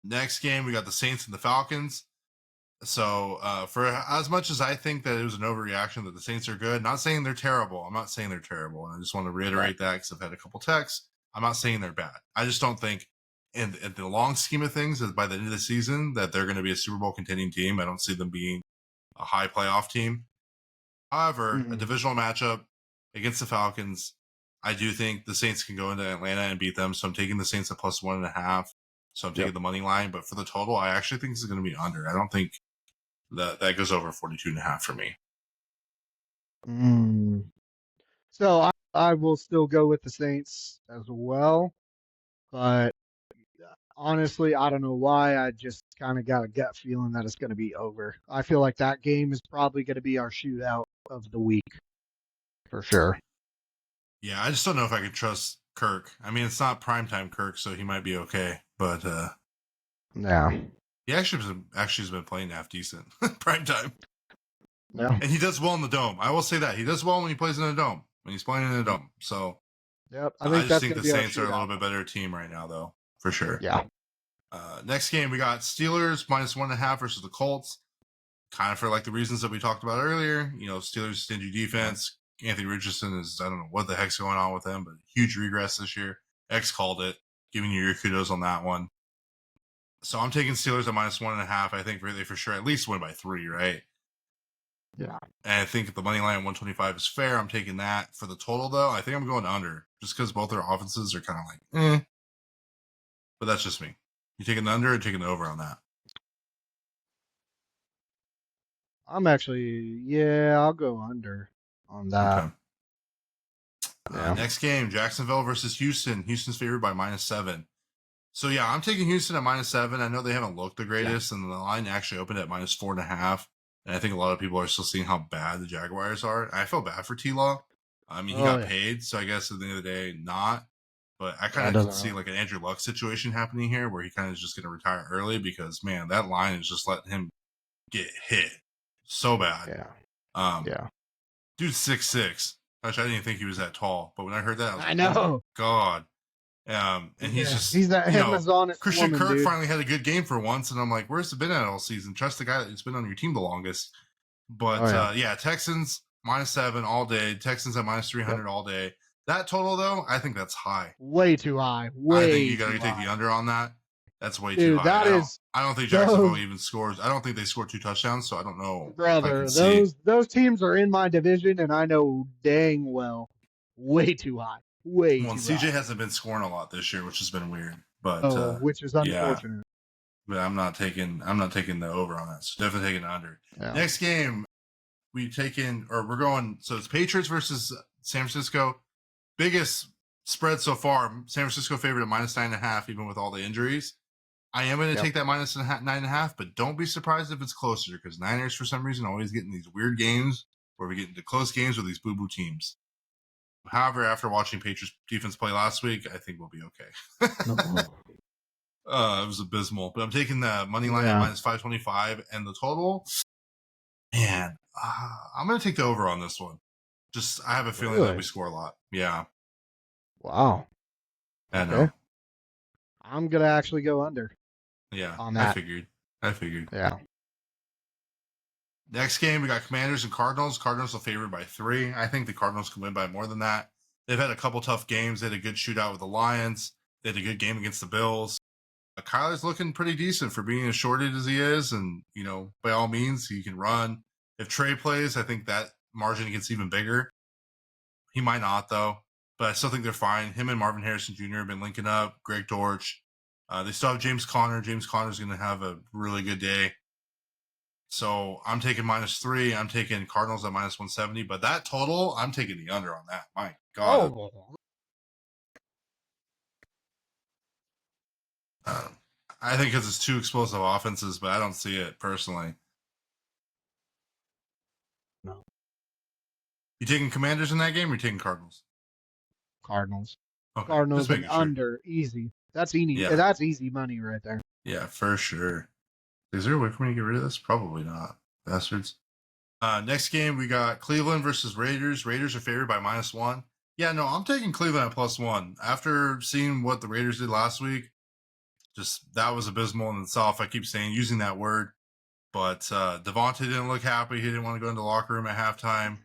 next game, we got the Saints and the Falcons. So for as much as I think that it was an overreaction that the Saints are good, not saying they're terrible. I'm not saying they're terrible. And I just want to reiterate that because I've had a couple texts. I'm not saying they're bad. I just don't think in the long scheme of things, by the end of the season, that they're going to be a Super Bowl contending team. I don't see them being a high playoff team. However, a divisional matchup against the Falcons, I do think the Saints can go into Atlanta and beat them. So I'm taking the Saints at plus 1.5. So I'm taking the money line. But for the total, I actually think this is going to be under. I don't think that goes over 42.5 for me. So I will still go with the Saints as well, but honestly, I don't know why. I just kind of got a gut feeling that it's going to be over. I feel like that game is probably going to be our shootout of the week for sure. Yeah, I just don't know if I can trust Kirk. I mean, it's not primetime Kirk, so he might be okay. But Yeah. he actually has been playing half decent primetime. Yeah. And he does well in the dome. I will say that. He does well when he plays in a dome, when he's playing in a dome. So Yep. I just think the Saints are a little bit better team right now, though, for sure. Yeah. Next game, we got Steelers minus 1.5 versus the Colts. Kind of for like the reasons that we talked about earlier. You know, Steelers stingy defense. Anthony Richardson is, I don't know what the heck's going on with him, but huge regress this year. X called it. Giving you your kudos on that one. So I'm taking Steelers at minus 1.5. I think really for sure at least win by 3, right? Yeah. And I think the money line at 125 is fair. I'm taking that. For the total, though, I think I'm going under just because both their offenses are kind of like, But that's just me. You taking the under or taking the over on that? I'm actually, I'll go under on that. Okay. Next game, Jacksonville versus Houston. Houston's favored by minus 7. So, yeah, I'm taking Houston at minus 7. I know they haven't looked the greatest, and the line actually opened at minus 4.5. And I think a lot of people are still seeing how bad the Jaguars are. I feel bad for T-Law. I mean, he got paid, so I guess at the end of the day, not. But I kind of see like an Andrew Luck situation happening here where he kind of is just going to retire early because, man, that line is just letting him get hit so bad. Yeah. Dude's 6'6". Gosh, I didn't think he was that tall. But when I heard that, I was like, know. oh my God. And he's just, he's that Amazon Christian woman, Kirk dude. finally had a good game for once. And I'm like, where's it been at all season? Trust the guy that's been on your team the longest. But Texans minus 7 all day. Texans at minus 300 all day. That total, though, I think that's high. Way too high. I think you got to take the under on that. That's way too high. I don't think Jacksonville even scores. I don't think they scored 2 touchdowns, so I don't know. Brother, those teams are in my division, and I know dang well, way too high. Way too CJ high. hasn't been scoring a lot this year, which has been weird. But which is unfortunate. But I'm not taking the over on that. So definitely taking the under. Yeah. Next game, we're going. So it's Patriots versus San Francisco. Biggest spread so far. San Francisco favored at minus 9.5, even with all the injuries. I am going to take that minus 9.5, but don't be surprised if it's closer because Niners, for some reason, always get in these weird games where we get into close games with these boo-boo teams. However, after watching Patriots defense play last week, I think we'll be okay. It was abysmal, but I'm taking the money line at minus 525 and the total. Man, I'm going to take the over on this one. I have a feeling that we score a lot. Yeah. Wow. I know. I'm going to actually go under. Yeah. On that. I figured. Yeah. Next game, we got Commanders and Cardinals. Cardinals are favored by 3. I think the Cardinals can win by more than that. They've had a couple tough games. They had a good shootout with the Lions. They had a good game against the Bills. Kyler's looking pretty decent for being as shorted as he is. And, by all means, he can run. If Trey plays, I think that margin gets even bigger. He might not, though. But I still think they're fine. Him and Marvin Harrison Jr. have been linking up. Greg Dortch. They still have James Conner. James Conner's going to have a really good day. So I'm taking minus 3. I'm taking Cardinals at minus 170. But that total, I'm taking the under on that. My God. I think because it's 2 explosive offenses, but I don't see it personally. No. You taking Commanders in that game or you taking Cardinals? Cardinals. Okay. Cardinals and under. Easy. That's easy. Yeah. That's easy money right there. Yeah, for sure. Is there a way for me to get rid of this? Probably not. Bastards. Next game, we got Cleveland versus Raiders. Raiders are favored by -1. Yeah, no, I'm taking Cleveland at +1. After seeing what the Raiders did last week, just that was abysmal in itself. I keep using that word. But Devontae didn't look happy. He didn't want to go into the locker room at halftime.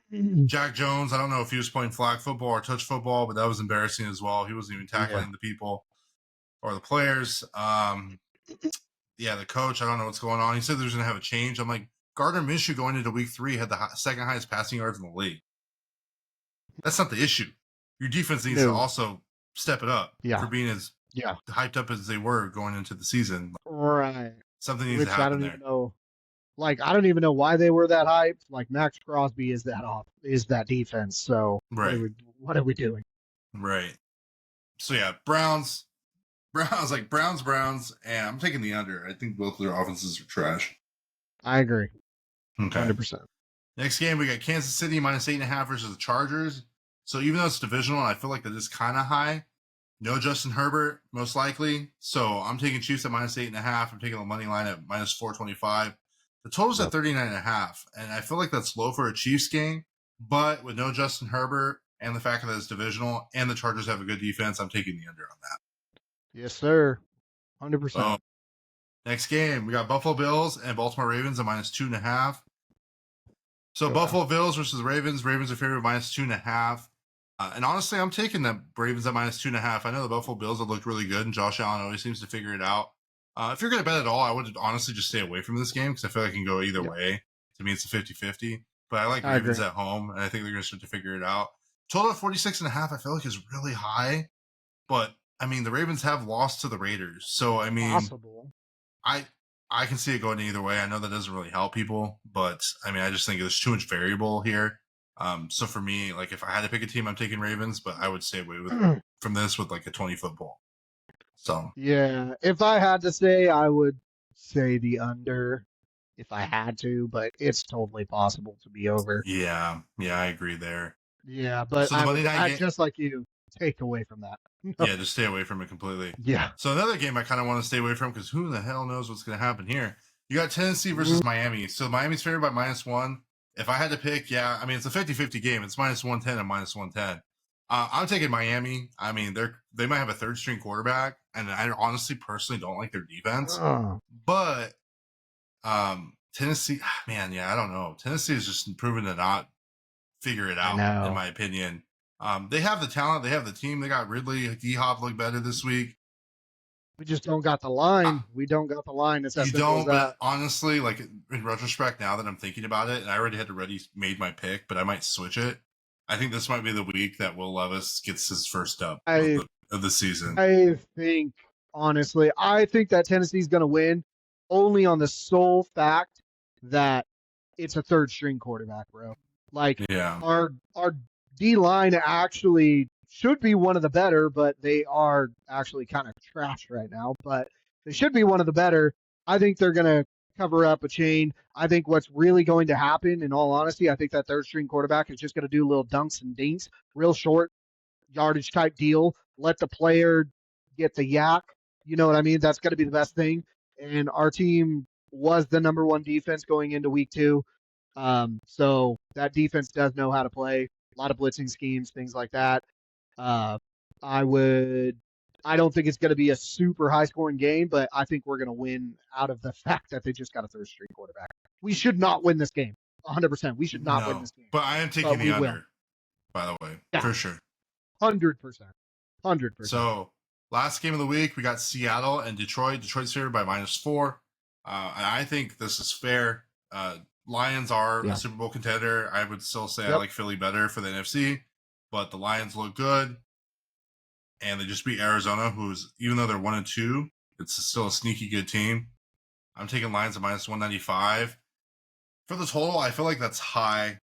Jack Jones, I don't know if he was playing flag football or touch football, but that was embarrassing as well. He wasn't even tackling the people or the players. Yeah, the coach, I don't know what's going on. He said there's going to have a change. I'm like, Gardner Minshew going into week 3 had the second highest passing yards in the league. That's not the issue. Your defense needs to also step it up for being as hyped up as they were going into the season. Right. Something needs to happen I don't there. even know. Like, I don't even know why they were that hyped. Like, Max Crosby is that defense. So Right. what are we doing? Right. So yeah, Browns, and I'm taking the under. I think both of their offenses are trash. I agree. Okay. 100%. Next game, we got Kansas City -8.5 versus the Chargers. So even though it's divisional, I feel like that is kind of high. No Justin Herbert, most likely. So I'm taking Chiefs at -8.5. I'm taking the money line at -425. The total's at 39.5. And I feel like that's low for a Chiefs game. But with no Justin Herbert and the fact that it's divisional and the Chargers have a good defense, I'm taking the under on that. Yes, sir. 100%. Next game, we got Buffalo Bills and Baltimore Ravens at -2.5. So Buffalo Bills versus the Ravens. Ravens are favored -2.5. And honestly, I'm taking the Ravens at -2.5. I know the Buffalo Bills have looked really good, and Josh Allen always seems to figure it out. If you're going to bet at all, I would honestly just stay away from this game because I feel like it can go either way. To me, it's a 50-50. But I like Ravens at home, and I think they're going to start to figure it out. Total of 46.5, I feel like is really high. But, I mean, the Ravens have lost to the Raiders. So, I mean, possible. I can see it going either way. I know that doesn't really help people, but I mean, I just think there's too much variable here. So for me, like if I had to pick a team, I'm taking Ravens, but I would stay away from this with like a 20 football. So yeah, if I had to say, I would say the under if I had to, but it's totally possible to be over. Yeah, I agree there. Yeah, but so I just like you, take away from that. Yeah, just stay away from it completely. Yeah. So another game I kind of want to stay away from because who the hell knows what's going to happen here. You got Tennessee versus Miami. So Miami's favored by -1. If I had to pick, yeah, I mean, it's a 50-50 game. It's -110 and -110. I'm taking Miami. I mean, they might have a third string quarterback, and I honestly, personally don't like their defense. But Tennessee, man, yeah, I don't know. Tennessee has just proven to not figure it out, in my opinion. They have the talent. They have the team. They got Ridley. D-Hop looked better this week. We just don't got the line. We don't got the line. It's as simple as that. But honestly, like in retrospect, now that I'm thinking about it, and I already had made my pick, but I might switch it. I think this might be the week that Will Levis gets his first dub of the season. I think, honestly, that Tennessee's going to win only on the sole fact that it's a third string quarterback, bro. Like, our D-line actually should be one of the better, but they are actually kind of trash right now. But they should be one of the better. I think they're going to cover up a chain. I think what's really going to happen, in all honesty, I think that third string quarterback is just going to do little dunks and dinks, real short yardage type deal. Let the player get the yak. You know what I mean? That's going to be the best thing. And our team was the number 1 defense going into week 2. So that defense does know how to play. A lot of blitzing schemes, things like that. I don't think it's going to be a super high scoring game, but I think we're going to win out of the fact that they just got a third string quarterback. We should not win this game. 100%. We should not win this game. But I am taking the under, by the way, for sure. 100%. 100%. So last game of the week, we got Seattle and Detroit. Detroit's favored by -4. And I think this is fair. Lions are a Super Bowl contender. I would still say I like Philly better for the NFC, but the Lions look good. And they just beat Arizona, who's, even though they're 1-2, it's still a sneaky good team. I'm taking Lions at -195. For the total, I feel like that's high.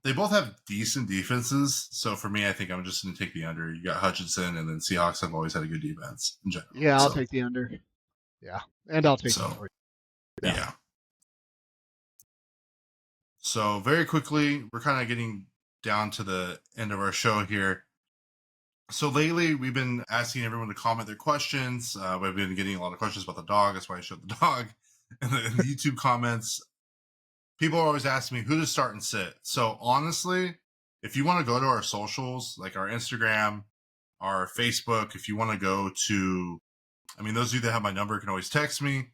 They both have decent defenses, so for me, I think I'm just going to take the under. You got Hutchinson, and then Seahawks have always had a good defense in general. Yeah, I'll take the under. Yeah, and I'll take the under. Yeah. So very quickly, we're kind of getting down to the end of our show here. So lately, we've been asking everyone to comment their questions. We've been getting a lot of questions about the dog. That's why I showed the dog. And in the YouTube comments, people are always asking me who to start and sit. So honestly, if you want to go to our socials, like our Instagram, our Facebook, if you want to go to, I mean, those of you that have my number can always text me.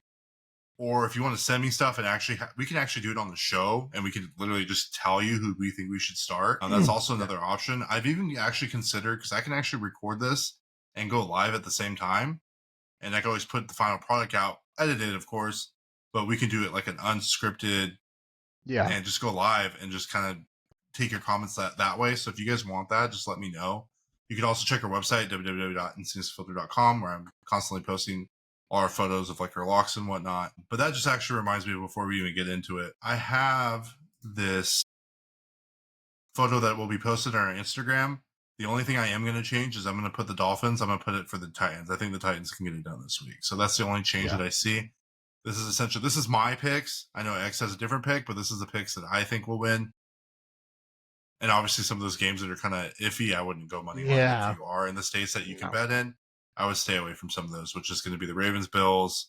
Or if you want to send me stuff and actually, we can actually do it on the show and we can literally just tell you who we think we should start. That's also another option. I've even actually considered, because I can actually record this and go live at the same time. And I can always put the final product out, edited, of course, but we can do it like an unscripted and just go live and just kind of take your comments that way. So if you guys want that, just let me know. You can also check our website, www.fantasyfootball.com, where I'm constantly posting all our photos of like our locks and whatnot. But that just actually reminds me, before we even get into it, I have this photo that will be posted on our Instagram. The only thing I am going to change is I'm going to put the Dolphins. I'm going to put it for the Titans. I think the Titans can get it done this week. So that's the only change that I see. This is essentially, this is my picks. I know X has a different pick, but this is the picks that I think will win. And obviously some of those games that are kind of iffy, I wouldn't go money line. If you are in the states that you can bet in, I would stay away from some of those, which is going to be the Ravens, Bills.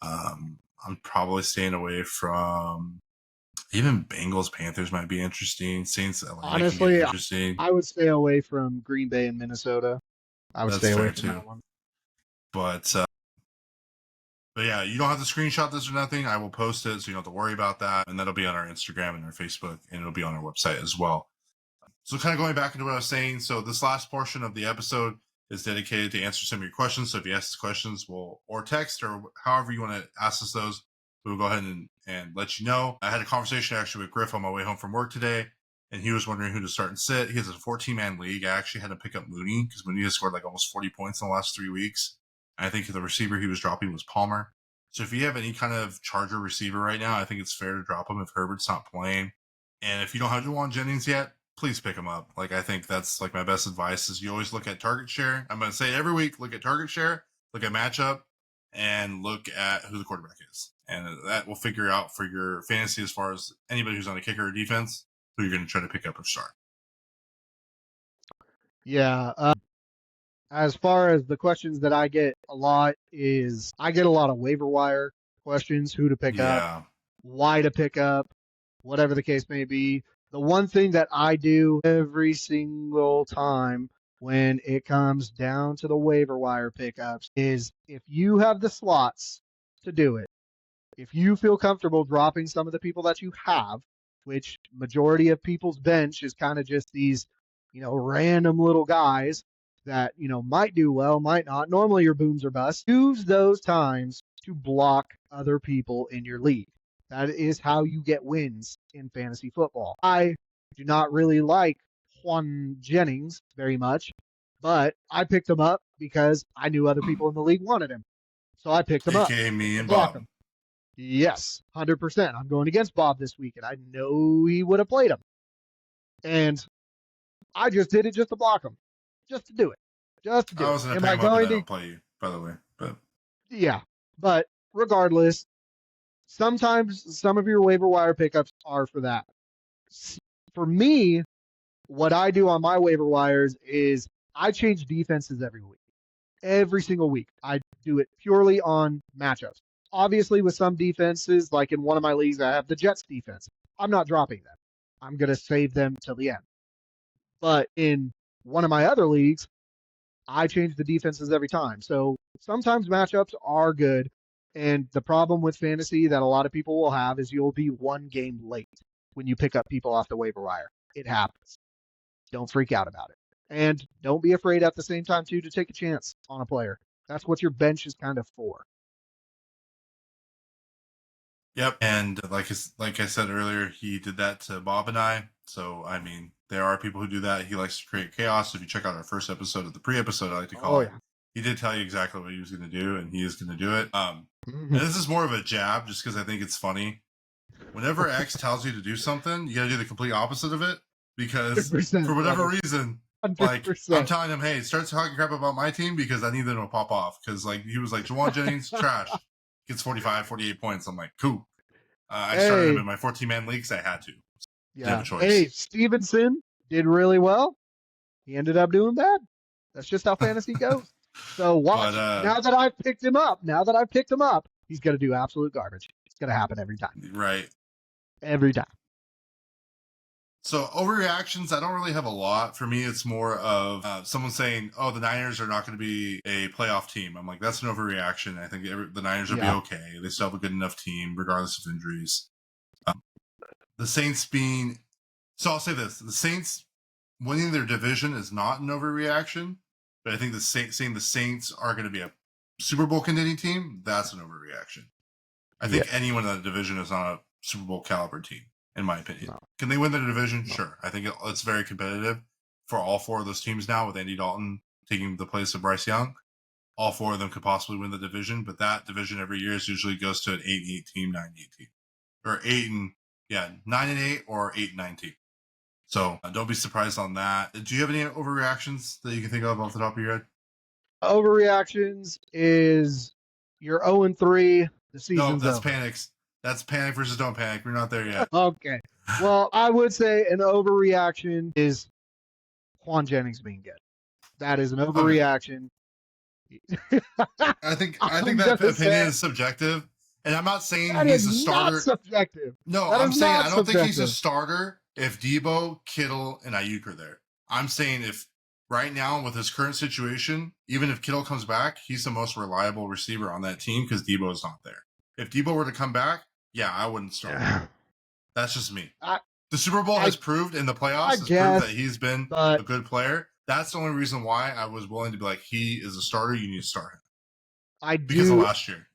I'm probably staying away from even Bengals, Panthers might be interesting. Saints, Atlanta honestly, can get interesting. I would stay away from Green Bay and Minnesota. I would stay away from that one. But yeah, you don't have to screenshot this or nothing. I will post it so you don't have to worry about that. And that'll be on our Instagram and our Facebook, and it'll be on our website as well. So kind of going back into what I was saying. So this last portion of the episode is dedicated to answer some of your questions. So if you ask us questions, or text, or however you want to ask us those, we'll go ahead and let you know. I had a conversation actually with Griff on my way home from work today, and he was wondering who to start and sit. He has a 14-man league. I actually had to pick up Mooney because Mooney has scored like almost 40 points in the last 3 weeks. I think the receiver he was dropping was Palmer. So if you have any kind of Charger receiver right now, I think it's fair to drop him if Herbert's not playing. And if you don't have Juwan Jennings yet, please pick him up. Like, I think that's like my best advice is you always look at target share. I'm going to say every week, look at target share, look at matchup, and look at who the quarterback is. And that will figure out for your fantasy as far as anybody who's on a kicker or defense, who you're going to try to pick up or start. Yeah. As far as the questions that I get a lot is I get a lot of waiver wire questions, who to pick up, why to pick up, whatever the case may be. The one thing that I do every single time when it comes down to the waiver wire pickups is if you have the slots to do it, if you feel comfortable dropping some of the people that you have, which majority of people's bench is kind of just these, random little guys that, might do well, might not. Normally your booms are bust. Use those times to block other people in your league. That is how you get wins in fantasy football. I do not really like Juwan Jennings very much, but I picked him up because I knew other people in the league wanted him. So I picked him up. Me and Bob. Him. Yes, 100%. I'm going against Bob this week, and I know he would have played him. And I just did it just to block him. Just to do it. Just to do it. I was going to pick him up and I don't play you, by the way. But yeah, but regardless, sometimes some of your waiver wire pickups are for that. For me, what I do on my waiver wires is I change defenses every week. Every single week. I do it purely on matchups. Obviously, with some defenses, like in one of my leagues, I have the Jets defense. I'm not dropping them. I'm going to save them till the end. But in one of my other leagues, I change the defenses every time. So sometimes matchups are good. And the problem with fantasy that a lot of people will have is you'll be one game late when you pick up people off the waiver wire. It happens. Don't freak out about it. And don't be afraid at the same time, too, to take a chance on a player. That's what your bench is kind of for. Yep. And like I said earlier, he did that to Bob and I. So, I mean, there are people who do that. He likes to create chaos. So if you check out our first episode of the pre-episode, I like to call it, he did tell you exactly what he was going to do, and he is going to do it. And this is more of a jab just because I think it's funny. Whenever X tells you to do something, you got to do the complete opposite of it because for whatever reason, 100%. Like I'm telling him, hey, start talking crap about my team because I need them to pop off. Because like he was like, Juwan Jennings, trash. Gets 45, 48 points. I'm like, cool. I started him in my 14-man leagues. I had to. Yeah. Hey, Stevenson did really well. He ended up doing bad. That's just how fantasy goes. So watch. Now that I've picked him up, he's going to do absolute garbage. It's going to happen every time. Right. Every time. So overreactions, I don't really have a lot. For me, it's more of someone saying, "Oh, the Niners are not going to be a playoff team." I'm like, that's an overreaction. I think the Niners will be okay. They still have a good enough team, regardless of injuries. The Saints being, so I'll say this: the Saints winning their division is not an overreaction, but I think saying the Saints are going to be a Super Bowl contending team, that's an overreaction. I think anyone in that division is not a Super Bowl caliber team, in my opinion. No. Can they win the division? No. Sure. I think it's very competitive for all four of those teams now, with Andy Dalton taking the place of Bryce Young. All four of them could possibly win the division, but that division every year usually goes to an 8-8 team, 9-8 team. Or 9-8 or 8-9 team. So don't be surprised on that. Do you have any overreactions that you can think of off the top of your head? Overreactions is you're 0-3. The season's no, that's over. panics. That's panic versus don't panic. We're not there yet. Okay. Well, I would say an overreaction is Quan Jennings being good. That is an overreaction. Okay. I think that opinion is subjective. And I'm not saying he's a starter. Not subjective. No, I'm saying I don't think he's a starter if Debo, Kittle, and Ayuk are there. I'm saying if right now with his current situation, even if Kittle comes back, he's the most reliable receiver on that team because Debo is not there. If Debo were to come back, yeah, I wouldn't start him. That's just me. The Super Bowl has proved in the playoffs proved that he's been a good player. That's the only reason why I was willing to be like, he is a starter. You need to start him. Because of last year.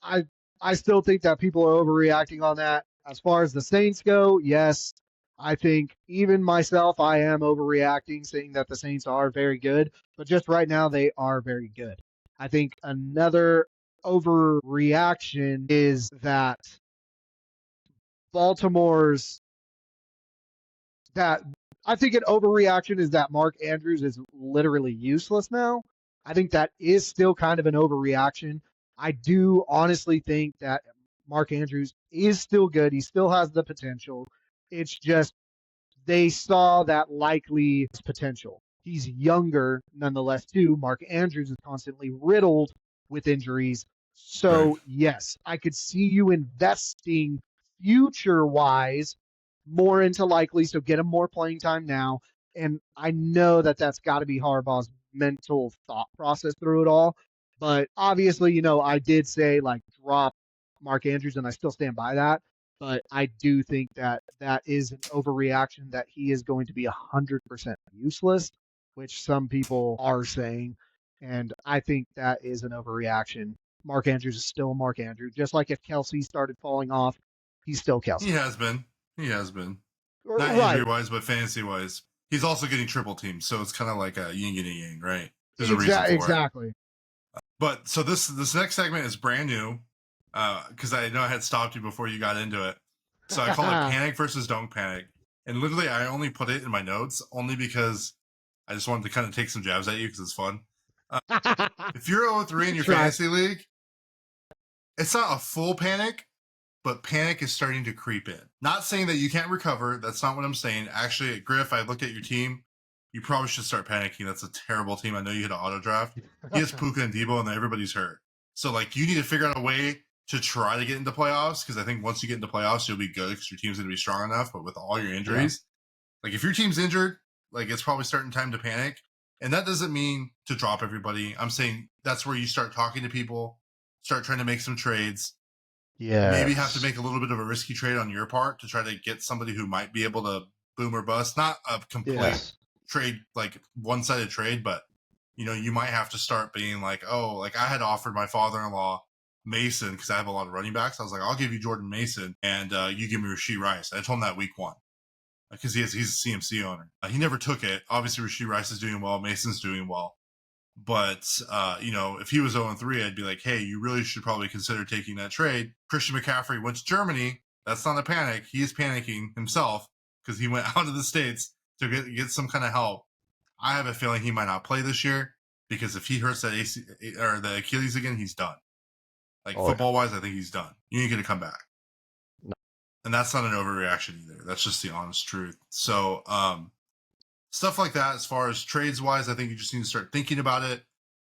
I still think that people are overreacting on that. As far as the Saints go, yes. I think even myself, I am overreacting, saying that the Saints are very good. But just right now, they are very good. I think another overreaction is that I think an overreaction is that Mark Andrews is literally useless now. I think that is still kind of an overreaction. I do honestly think that Mark Andrews is still good. He still has the potential. It's just they saw that likely potential. He's younger nonetheless, too. Mark Andrews is constantly riddled with injuries. So, yes, I could see you investing future-wise more into likely, so get him more playing time now. And I know that that's got to be Harbaugh's mental thought process through it all. But obviously, I did say, drop Mark Andrews, and I still stand by that. But I do think that that is an overreaction, that he is going to be 100% useless, which some people are saying. And I think that is an overreaction. Mark Andrews is still Mark Andrews. Just like if Kelsey started falling off, he's still Kelsey. He has been. Not injury-wise, but fantasy-wise. He's also getting triple teams, so it's kind of like a yin and a yang, right? There's a reason for it. But so this next segment is brand new, because I know I had stopped you before you got into it. So I call it Panic versus Don't Panic. And literally, I only put it in my notes only because I just wanted to kind of take some jabs at you because it's fun. If you're 0-3 in your fantasy league, it's not a full panic, but panic is starting to creep in. Not saying that you can't recover. That's not what I'm saying. Actually, Griff, I looked at your team. You probably should start panicking. That's a terrible team. I know you had an auto draft. He has Puka and Debo, and everybody's hurt. So, you need to figure out a way to try to get into playoffs, because I think once you get into playoffs, you'll be good because your team's going to be strong enough. But with all your injuries, if your team's injured, it's probably starting time to panic. And that doesn't mean to drop everybody. I'm saying that's where you start talking to people, start trying to make some trades. Yeah. Maybe have to make a little bit of a risky trade on your part to try to get somebody who might be able to boom or bust. Not a complete trade, one-sided trade, but you might have to start being I had offered my father-in-law Mason, because I have a lot of running backs. I was like, I'll give you Jordan Mason, and you give me Rashee Rice. I told him that week 1 because he's a CMC owner. He never took it. Obviously, Rashee Rice is doing well. Mason's doing well. But, if he was 0-3, I'd be like, hey, you really should probably consider taking that trade. Christian McCaffrey went to Germany. That's not a panic. He is panicking himself because he went out of the States to get some kind of help. I have a feeling he might not play this year, because if he hurts that the Achilles again, he's done. Football-wise, I think he's done. You ain't going to come back. No. And that's not an overreaction either. That's just the honest truth. So, stuff like that. As far as trades wise, I think you just need to start thinking about it.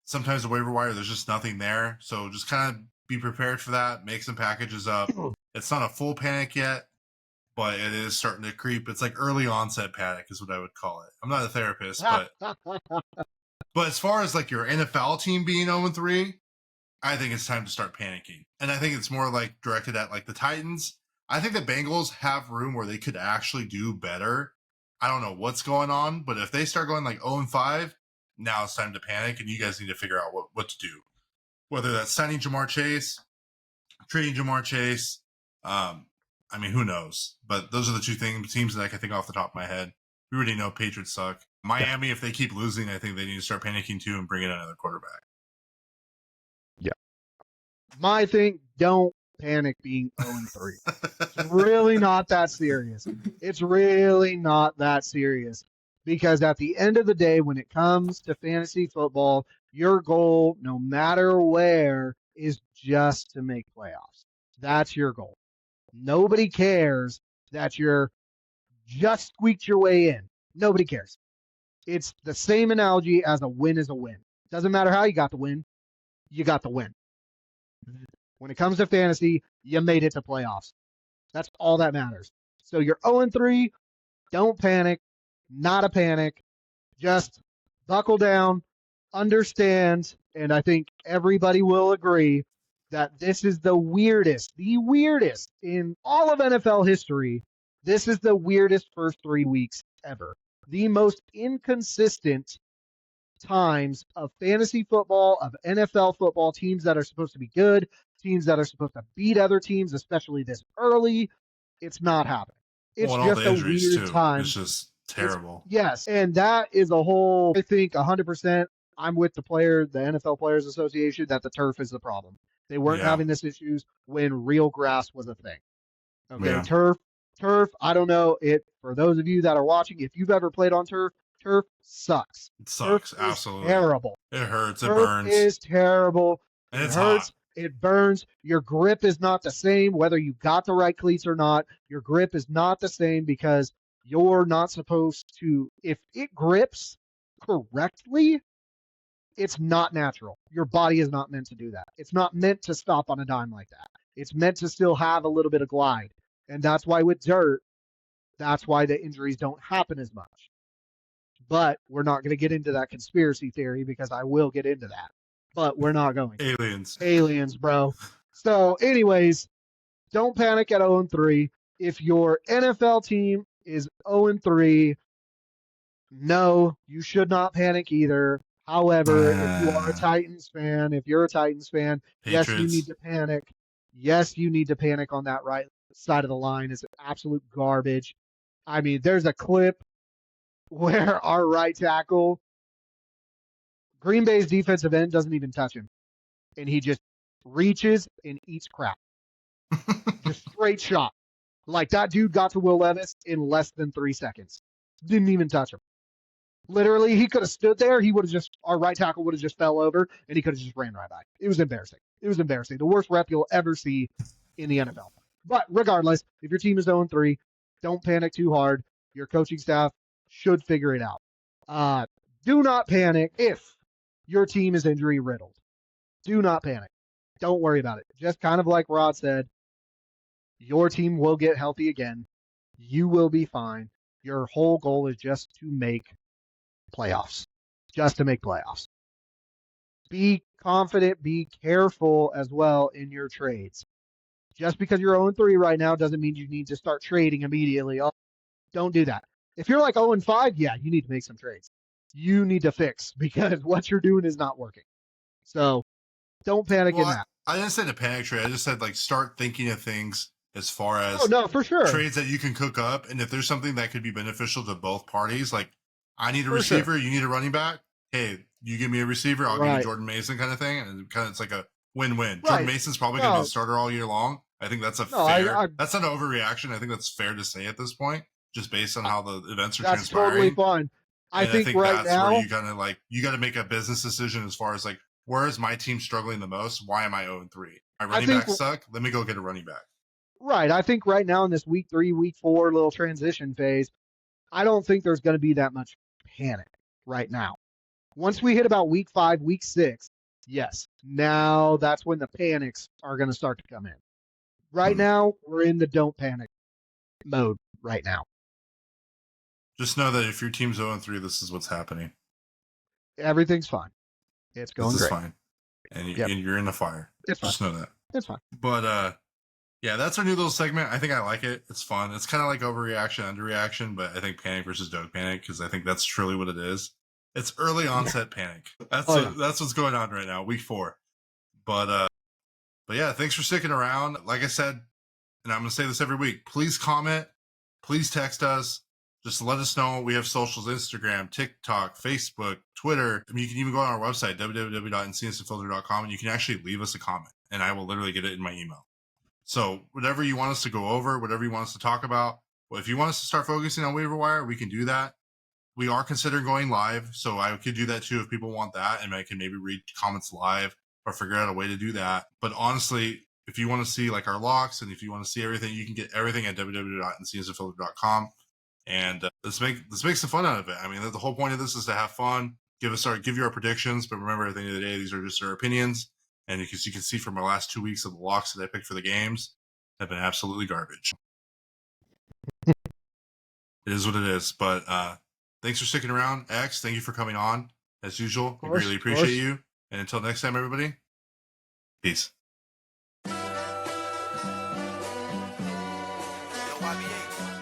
Sometimes the waiver wire, there's just nothing there. So just kind of be prepared for that. Make some packages up. It's not a full panic yet, but it is starting to creep. It's like early onset panic is what I would call it. I'm not a therapist, but as far as like your NFL team being 0-3, I think it's time to start panicking. And I think it's more like directed at like the Titans. I think the Bengals have room where they could actually do better. I don't know what's going on, but if they start going like 0-5, now it's time to panic, and you guys need to figure out what to do. Whether that's signing Jamar Chase, trading Jamar Chase. I mean, who knows? But those are the two teams that I can think off the top of my head. We already know Patriots suck. Miami, if they keep losing, I think they need to start panicking too and bring in another quarterback. Yeah. My thing, don't panic being 0-3. It's really not that serious. It's really not that serious. Because at the end of the day, when it comes to fantasy football, your goal, no matter where, is just to make playoffs. That's your goal. Nobody cares that you're just squeaked your way in. Nobody cares. It's the same analogy as a win is a win. Doesn't matter how you got the win, you got the win. When it comes to fantasy, you made it to playoffs. That's all that matters. So you're 0-3, don't panic, not a panic. Just buckle down, understand, and I think everybody will agree that this is the weirdest in all of NFL history. This is the weirdest first 3 weeks ever. The most inconsistent times of fantasy football, of NFL football, teams that are supposed to be good, teams that are supposed to beat other teams, especially this early. It's not happening. It's just a weird time. It's just terrible. Yes, and that is a whole, I think 100%, I'm with the NFL Players Association, that the turf is the problem. They weren't having this issues when real grass was a thing. Okay, yeah. Turf, I don't know. For those of you that are watching, if you've ever played on turf sucks. It sucks, turf absolutely. Terrible. It hurts, turf it burns. It is terrible. And it hurts. Hot. It burns. Your grip is not the same, whether you got the right cleats or not. Your grip is not the same because you're not supposed to, if it grips correctly, it's not natural. Your body is not meant to do that. It's not meant to stop on a dime like that. It's meant to still have a little bit of glide. And that's why with dirt, that's why the injuries don't happen as much. But we're not going to get into that conspiracy theory because I will get into that. But we're not going. Aliens, bro. So anyways, don't panic at 0-3. If your NFL team is 0-3, no, you should not panic either. However, if you are a Titans fan, Patriots. Yes, you need to panic. Yes, you need to panic on that right side of the line. It's absolute garbage. I mean, there's a clip where our right tackle, Green Bay's defensive end, doesn't even touch him. And he just reaches and eats crap. Just straight shot. Like that dude got to Will Levis in less than 3 seconds. Didn't even touch him. Literally, he could have stood there. Our right tackle would have just fell over and he could have just ran right by. It was embarrassing. The worst rep you'll ever see in the NFL. But regardless, if your team is 0-3, don't panic too hard. Your coaching staff should figure it out. Do not panic if your team is injury riddled. Do not panic. Don't worry about it. Just kind of like Rod said, your team will get healthy again. You will be fine. Your whole goal is just to make playoffs. Just to make playoffs. Be confident. Be careful as well in your trades. Just because you're 0-3 right now doesn't mean you need to start trading immediately. Oh, don't do that. If you're like 0-5, yeah, you need to make some trades. You need to fix because what you're doing is not working. So don't panic in that. I didn't say to panic trade. I just said like start thinking of things as far as for sure. Trades that you can cook up. And if there's something that could be beneficial to both parties, like I need a receiver, you need a running back. Hey, you give me a receiver, I'll give you Jordan Mason kind of thing. And it's like a win-win. Right. Jordan Mason's probably going to be the starter all year long. I think that's that's not an overreaction. I think that's fair to say at this point, just based on how the events are transpiring. That's totally fine. I think right that's now, where you got to make a business decision as far as like, where is my team struggling the most? Why am I 0-3? My running backs suck. Let me go get a running back. Right. I think right now in this week 3, week 4 little transition phase, I don't think there's going to be that much panic right now. Once we hit about week 5, week 6, yes, now that's when the panics are going to start to come in. Right now, we're in the don't panic mode right now. Just know that if your team's 0-3, this is what's happening. Everything's fine. It's going This is great. fine. And, Yep. and you're in the fire. It's fine. Just know that. It's fine. But yeah, that's our new little segment. I think I like it. It's fun. It's kind of like overreaction, underreaction, but I think panic versus don't panic, because I think that's truly what it is. It's early onset panic. That's what's going on right now, week 4. But yeah, thanks for sticking around. Like I said, and I'm gonna say this every week, please comment, please text us. Just let us know. We have socials: Instagram, TikTok, Facebook, Twitter. I mean, you can even go on our website, www.fantasyfootballadvice.com, and you can actually leave us a comment, and I will literally get it in my email. So whatever you want us to go over, whatever you want us to talk about, well, if you want us to start focusing on waiver wire, we can do that. We are considering going live, so I could do that too if people want that, and I can maybe read comments live or figure out a way to do that. But honestly, if you want to see like our locks and if you want to see everything, you can get everything at www.fantasyfootball.com. And let's make some fun out of it. I mean, the whole point of this is to have fun. Give you our predictions, but remember, at the end of the day, these are just our opinions. And because you can see from our last 2 weeks of the locks that I picked for the games have been absolutely garbage. It is what it is. But thanks for sticking around, X. Thank you for coming on as usual. We really appreciate you. And until next time, everybody, peace. Yo, YBA.